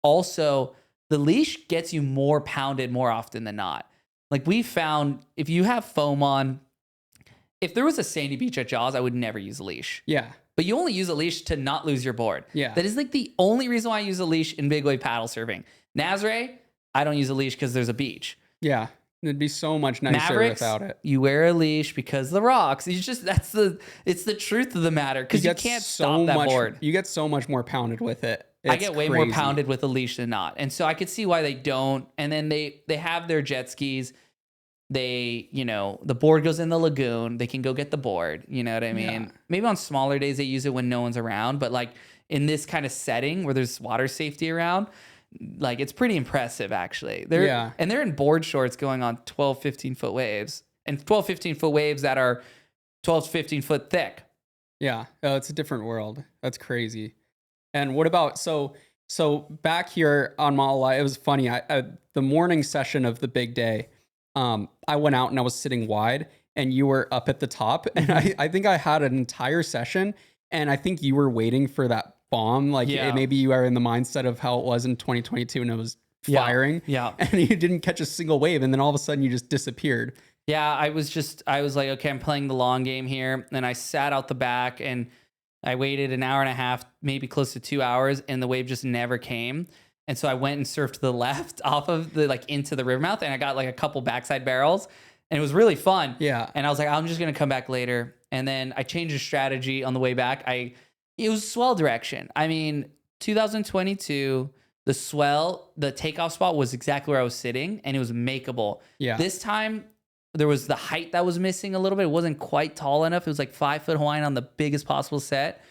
Also, the leash gets you more pounded more often than not. Like we found if you have foam on, if there was a sandy beach at Jaws, I would never use a leash. Yeah. But you only use a leash to not lose your board. Yeah. That is like the only reason why I use a leash in big wave paddle surfing. Nazare, I don't use a leash because there's a beach. Yeah. It'd be so much nicer Mavericks, without it. You wear a leash because the rocks. It's the truth of the matter because you can't stop that board. You get so much more pounded with it. I get way more pounded with a leash than not. And so I could see why they don't. And then they have their jet skis. They, the board goes in the lagoon. They can go get the board. You know what I mean? Yeah. Maybe on smaller days they use it when no one's around. But like in this kind of setting where there's water safety around, like it's pretty impressive actually. They're in board shorts going on 12, 15 foot waves and 12, 15 foot waves that are 12 to 15 foot thick. Yeah. Oh, it's a different world. That's crazy. And what about, so back here on Malaya, it was funny. The morning session of the big day, I went out and I was sitting wide and you were up at the top. And I think I had an entire session and I think you were waiting for that bomb. Like maybe you are in the mindset of how it was in 2022 and it was firing. Yeah. And you didn't catch a single wave. And then all of a sudden you just disappeared. Yeah. I was like, okay, I'm playing the long game here. And I sat out the back and I waited an hour and a half, maybe close to 2 hours, and the wave just never came. And so I went and surfed to the left off of into the river mouth, and I got like a couple backside barrels, and it was really fun. Yeah. And I was like, I'm just gonna come back later. And then I changed the strategy on the way back. It was swell direction. I mean, 2022, the swell, the takeoff spot was exactly where I was sitting, and it was makeable. Yeah. This time, there was the height that was missing a little bit. It wasn't quite tall enough. It was like 5 foot Hawaiian on the biggest possible set.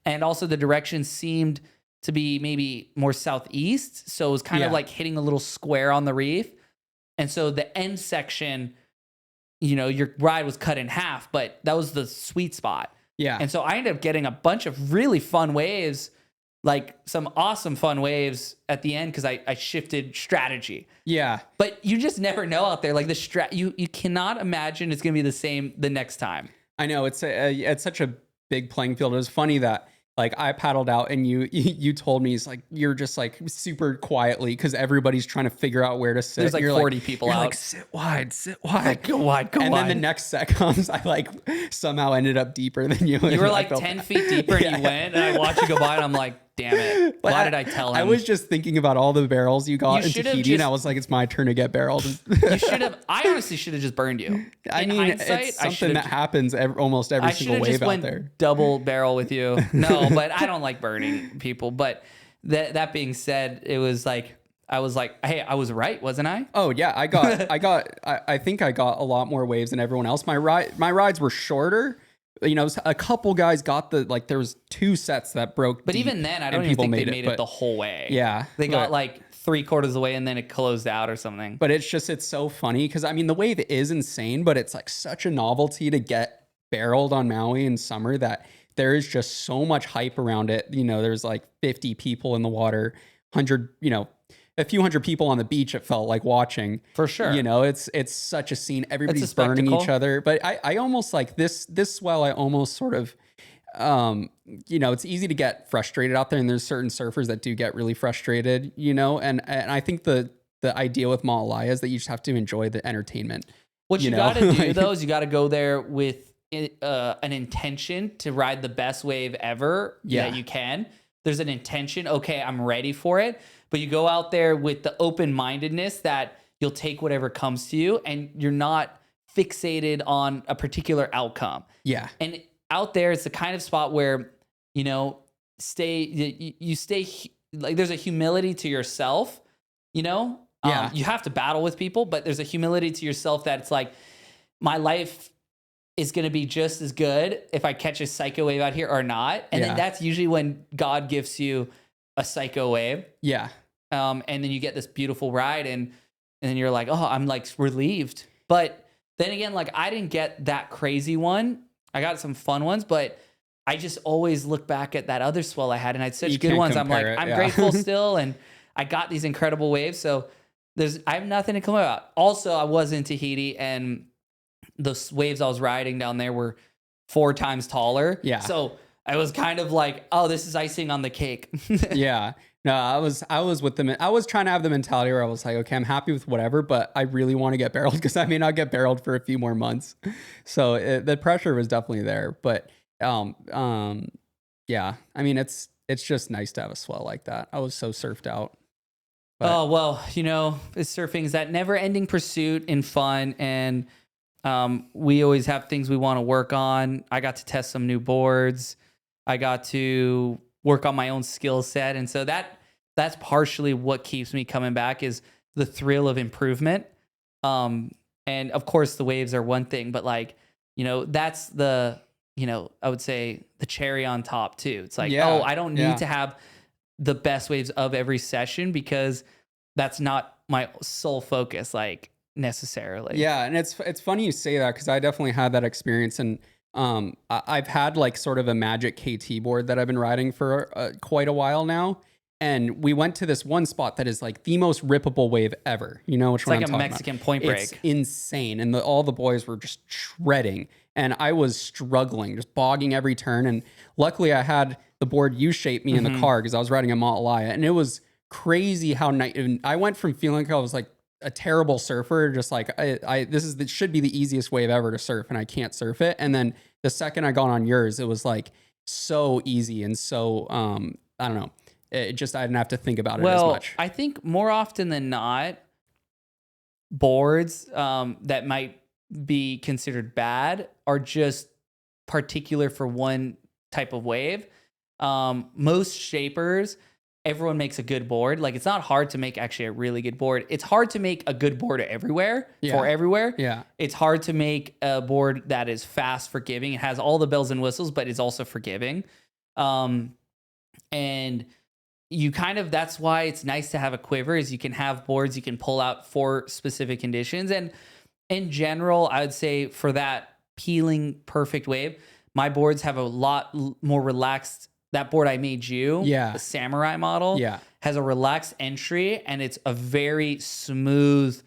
And also the direction seemed to be maybe more southeast. So it was kind of like hitting a little square on the reef. And so the end section, your ride was cut in half, but that was the sweet spot. Yeah. And so I ended up getting a bunch of really fun waves, like some awesome fun waves at the end because I shifted strategy. Yeah. But you just never know out there. Like you cannot imagine it's going to be the same the next time. I know it's such a big playing field. It was funny that like I paddled out and you told me it's like you're just like super quietly because everybody's trying to figure out where to sit. There's like you're 40 people out. Like sit wide. Like, go wide. And then the next set comes, I like somehow ended up deeper than you. You were like 10 feet deeper and you went and I watched you go by and I'm like, damn it. Why did I tell him? I was just thinking about all the barrels you got in Tahiti and I was like, it's my turn to get barreled. You should have. I honestly should have just burned you. In hindsight, it's something that happens almost every single wave out there. Double barrel with you. No, but I don't like burning people. But that being said, it was like, I was like, hey, I was right, wasn't I? Oh yeah, I think I got a lot more waves than everyone else. My rides were shorter. A couple guys got there was 2 sets that broke. But deep, even then, I don't even think they made it the whole way. Yeah. They got like 3/4 of the way and then it closed out or something. But it's so funny because I mean, the wave is insane, but it's like such a novelty to get barreled on Maui in summer that there is just so much hype around it. There's like 50 people in the water, 100, a few hundred people on the beach, it felt like watching. For sure. It's such a scene. Everybody's burning each other. But I almost like this swell, I almost sort of, it's easy to get frustrated out there. And there's certain surfers that do get really frustrated, and I think the idea with Malaya is that you just have to enjoy the entertainment. What you got to do though is you got to go there with an intention to ride the best wave ever that you can. There's an intention. Okay, I'm ready for it. But you go out there with the open-mindedness that you'll take whatever comes to you and you're not fixated on a particular outcome. Yeah. And out there, it's the kind of spot where, you stay like there's a humility to yourself, Yeah. You have to battle with people, but there's a humility to yourself that it's like, my life is going to be just as good if I catch a psycho wave out here or not. And then that's usually when God gives you a psycho wave. Yeah. And then you get this beautiful ride and then you're like, oh, I'm like relieved. But then again, like I didn't get that crazy one. I got some fun ones, but I just always look back at that other swell I had and I had such good ones. I'm like, I'm grateful still. And I got these incredible waves. So I have nothing to complain about. Also, I was in Tahiti and the waves I was riding down there were 4 times taller. Yeah. So I was kind of like, oh, this is icing on the cake. Yeah. No, I was with them. I was trying to have the mentality where I was like, okay, I'm happy with whatever, but I really want to get barreled because I may not get barreled for a few more months. So the pressure was definitely there. But yeah, I mean, it's just nice to have a swell like that. I was so surfed out. But Oh, well, surfing is that never ending pursuit and fun. And we always have things we want to work on. I got to test some new boards. I got to work on my own skill set. And so that's partially what keeps me coming back is the thrill of improvement. And of course the waves are one thing, but that's the, I would say the cherry on top too. It's like, Yeah, oh, I don't need yeah. to have the best waves of every session because that's not my sole focus, necessarily. Yeah, and it's funny you say that because I definitely had that experience, and I've had like sort of a magic KT board that I've been riding for quite a while now, and we went to this one spot that is like the most rippable wave ever. You know which It's one like I'm a talking Mexican about. point break. It's insane, and all the boys were just shredding, and I was struggling, just bogging every turn, and luckily I had the board U-shaped me in the car because I was riding a Malaya, and it was crazy how I went from feeling like I was like a terrible surfer, just like this should be the easiest wave ever to surf, and I can't surf it. And then the second I got on yours, it was like so easy and so I don't know. It just I didn't have to think about it as much. I think more often than not, boards that might be considered bad are just particular for one type of wave. Most shapers, everyone makes a good board. Like it's not hard to make actually a really good board. It's hard to make a good board everywhere for everywhere. Yeah. It's hard to make a board that is fast, forgiving. It has all the bells and whistles, but is also forgiving. And you that's why it's nice to have a quiver is you can have boards you can pull out for specific conditions. And in general, I would say for that peeling perfect wave, my boards have a lot more relaxed. That board I made you, the Samurai model, has a relaxed entry and it's a very smooth,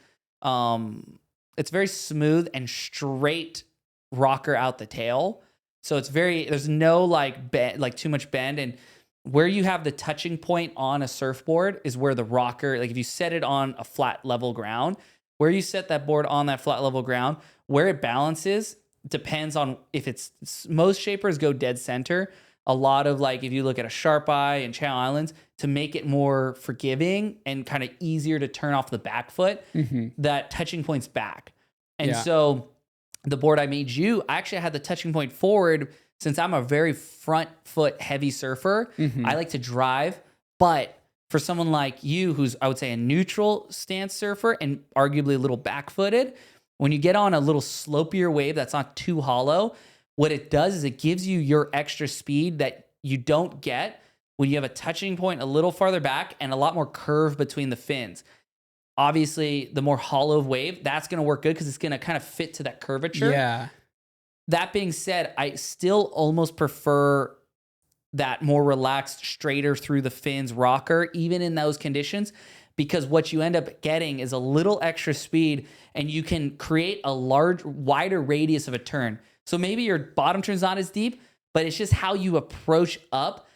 it's very smooth and straight rocker out the tail. So it's there's no too much bend. And where you have the touching point on a surfboard is where the rocker, like if you set it on a flat level ground, where you set that board on that flat level ground, where it balances depends on if it's, most shapers go dead center. A lot of if you look at a Sharp Eye and Channel Islands, to make it more forgiving and kind of easier to turn off the back foot, that touching point's back. And so the board I made you, I actually had the touching point forward since I'm a very front foot heavy surfer. I like to drive, but for someone like you, who's I would say a neutral stance surfer and arguably a little back footed, when you get on a little slopier wave that's not too hollow, what it does is it gives you your extra speed that you don't get when you have a touching point a little farther back and a lot more curve between the fins. Obviously, the more hollow wave, that's going to work good because it's going to kind of fit to that curvature. Yeah. That being said, I still almost prefer that more relaxed, straighter through the fins rocker, even in those conditions, because what you end up getting is a little extra speed and you can create a wider radius of a turn. So maybe your bottom turn's not as deep, but it's just how you approach up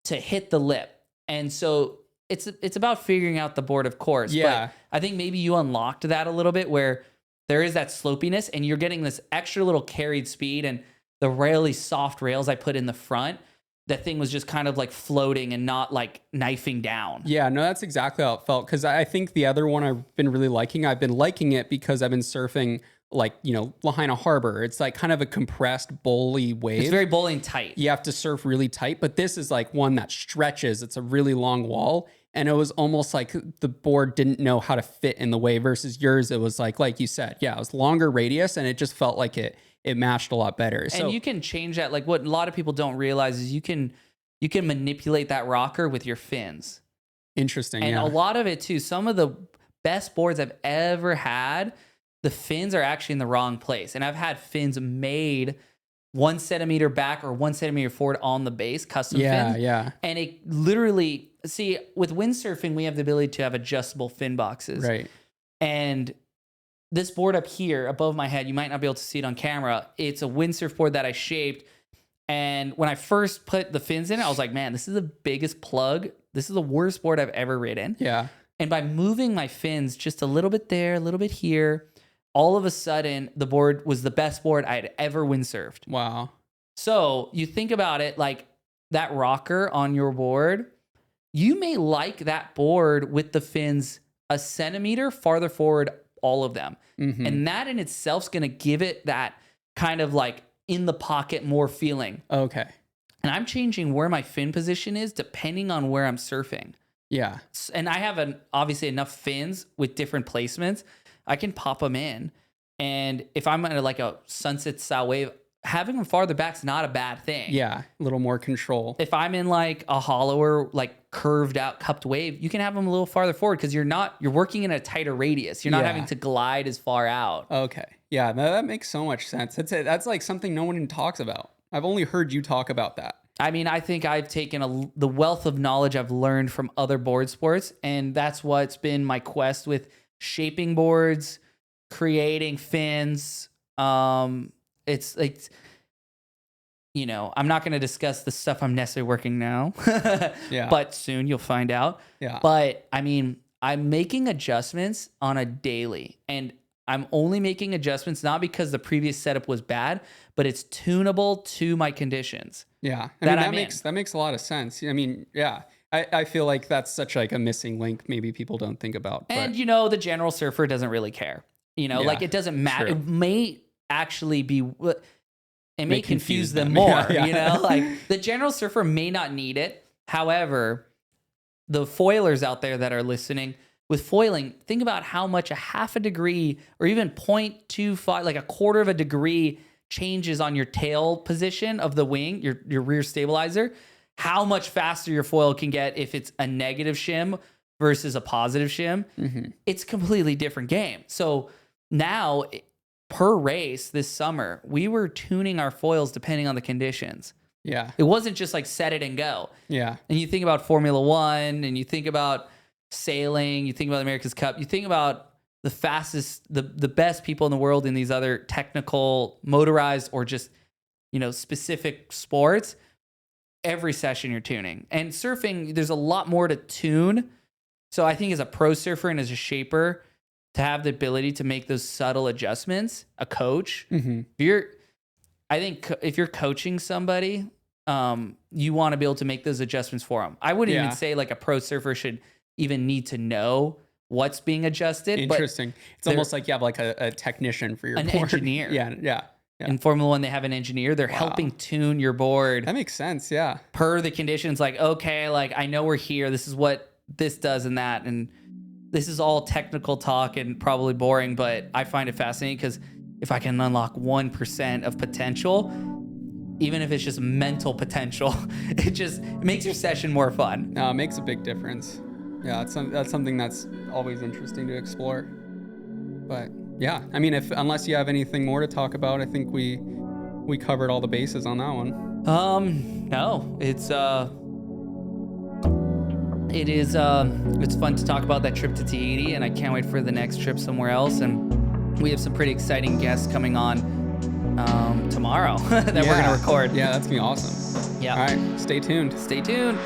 to hit the lip. And so it's about figuring out the board, of course. Yeah. But I think maybe you unlocked that a little bit where there is that slopiness and you're getting this extra little carried speed, and the really soft rails I put in the front, that thing was just kind of floating and not knifing down. Yeah, no, that's exactly how it felt. Because I think the other one I've been liking it because I've been surfing Lahaina Harbor. It's kind of a compressed bowly wave. It's very bowling tight. You have to surf really tight, but this is one that stretches. It's a really long wall. And it was almost like the board didn't know how to fit in the wave versus yours. It was like you said, it was longer radius and it just felt like it matched a lot better. And you can change that. What a lot of people don't realize is you can manipulate that rocker with your fins. Interesting. And a lot of it too, some of the best boards I've ever had, the fins are actually in the wrong place. And I've had fins made 1 centimeter back or 1 centimeter forward on the base, custom fins. Yeah. And it literally, see, with windsurfing, we have the ability to have adjustable fin boxes. Right. And this board up here above my head, you might not be able to see it on camera. It's a windsurf board that I shaped. And when I first put the fins in it, I was like, man, this is the biggest plug. This is the worst board I've ever ridden. Yeah. And by moving my fins just a little bit there, a little bit here, all of a sudden the board was the best board I had ever windsurfed. Wow. So you think about it, like that rocker on your board, you may like that board with the fins a centimeter farther forward, all of them. Mm-hmm. And that in itself is going to give it that kind of like in the pocket more feeling. Okay. And I'm changing where my fin position is depending on where I'm surfing. Yeah. And I have obviously enough fins with different placements. I can pop them in. And if I'm at like a sunset style wave, having them farther back is not a bad thing. Yeah. A little more control. If I'm in like a hollower, like curved out cupped wave, you can have them a little farther forward because you're working in a tighter radius. You're not having to glide as far out. Okay. Yeah. That makes so much sense. That's like something no one talks about. I've only heard you talk about that. I mean, I think I've taken the wealth of knowledge I've learned from other board sports, and that's what's been my quest with shaping boards, creating fins. It's like, you know, I'm not going to discuss the stuff I'm necessarily working now, Yeah. but soon you'll find out. Yeah. But I mean, I'm making adjustments on a daily, and I'm only making adjustments not because the previous setup was bad, but it's tunable to my conditions. Yeah. That makes a lot of sense. I mean, yeah. I feel like that's such like a missing link maybe people don't think about. And you know, the general surfer doesn't really care. You know, like it doesn't matter. True. It may actually be it may confuse them them. more, Yeah. you know? Like the general surfer may not need it. However, the foilers out there that are listening, with foiling, think about how much a half a degree or even 0.25, like a quarter of a degree changes on your tail position of the wing, your rear stabilizer, how much faster your foil can get if it's a negative shim versus a positive shim. Mm-hmm. It's a completely different game. So now per race this summer, we were tuning our foils depending on the conditions. Yeah. It wasn't just like set it and go. Yeah. And you think about Formula One and you think about sailing, you think about America's Cup, you think about the fastest, the best people in the world in these other technical, motorized, or just, you know, specific sports. Every session you're tuning. And surfing, there's a lot more to tune. So I think as a pro surfer and as a shaper, to have the ability to make those subtle adjustments, a coach, I think if you're coaching somebody, you want to be able to make those adjustments for them. I wouldn't even say like a pro surfer should even need to know what's being adjusted. Interesting. It's almost like you have like a technician for your board. Engineer. Yeah. In Formula One, they have an engineer. They're helping tune your board. That makes sense. Yeah. Per the conditions. Like, okay, like I know we're here. This is what this does and that. And this is all technical talk and probably boring, but I find it fascinating because if I can unlock 1% of potential, even if it's just mental potential, it makes your session more fun. No, it makes a big difference. Yeah, that's something that's always interesting to explore. But yeah, I mean, unless you have anything more to talk about, I think we covered all the bases on that one. No, it's fun to talk about that trip to Tahiti, and I can't wait for the next trip somewhere else. And we have some pretty exciting guests coming on tomorrow that we're gonna record. Yeah, that's gonna be awesome. Yeah. All right, stay tuned. Stay tuned.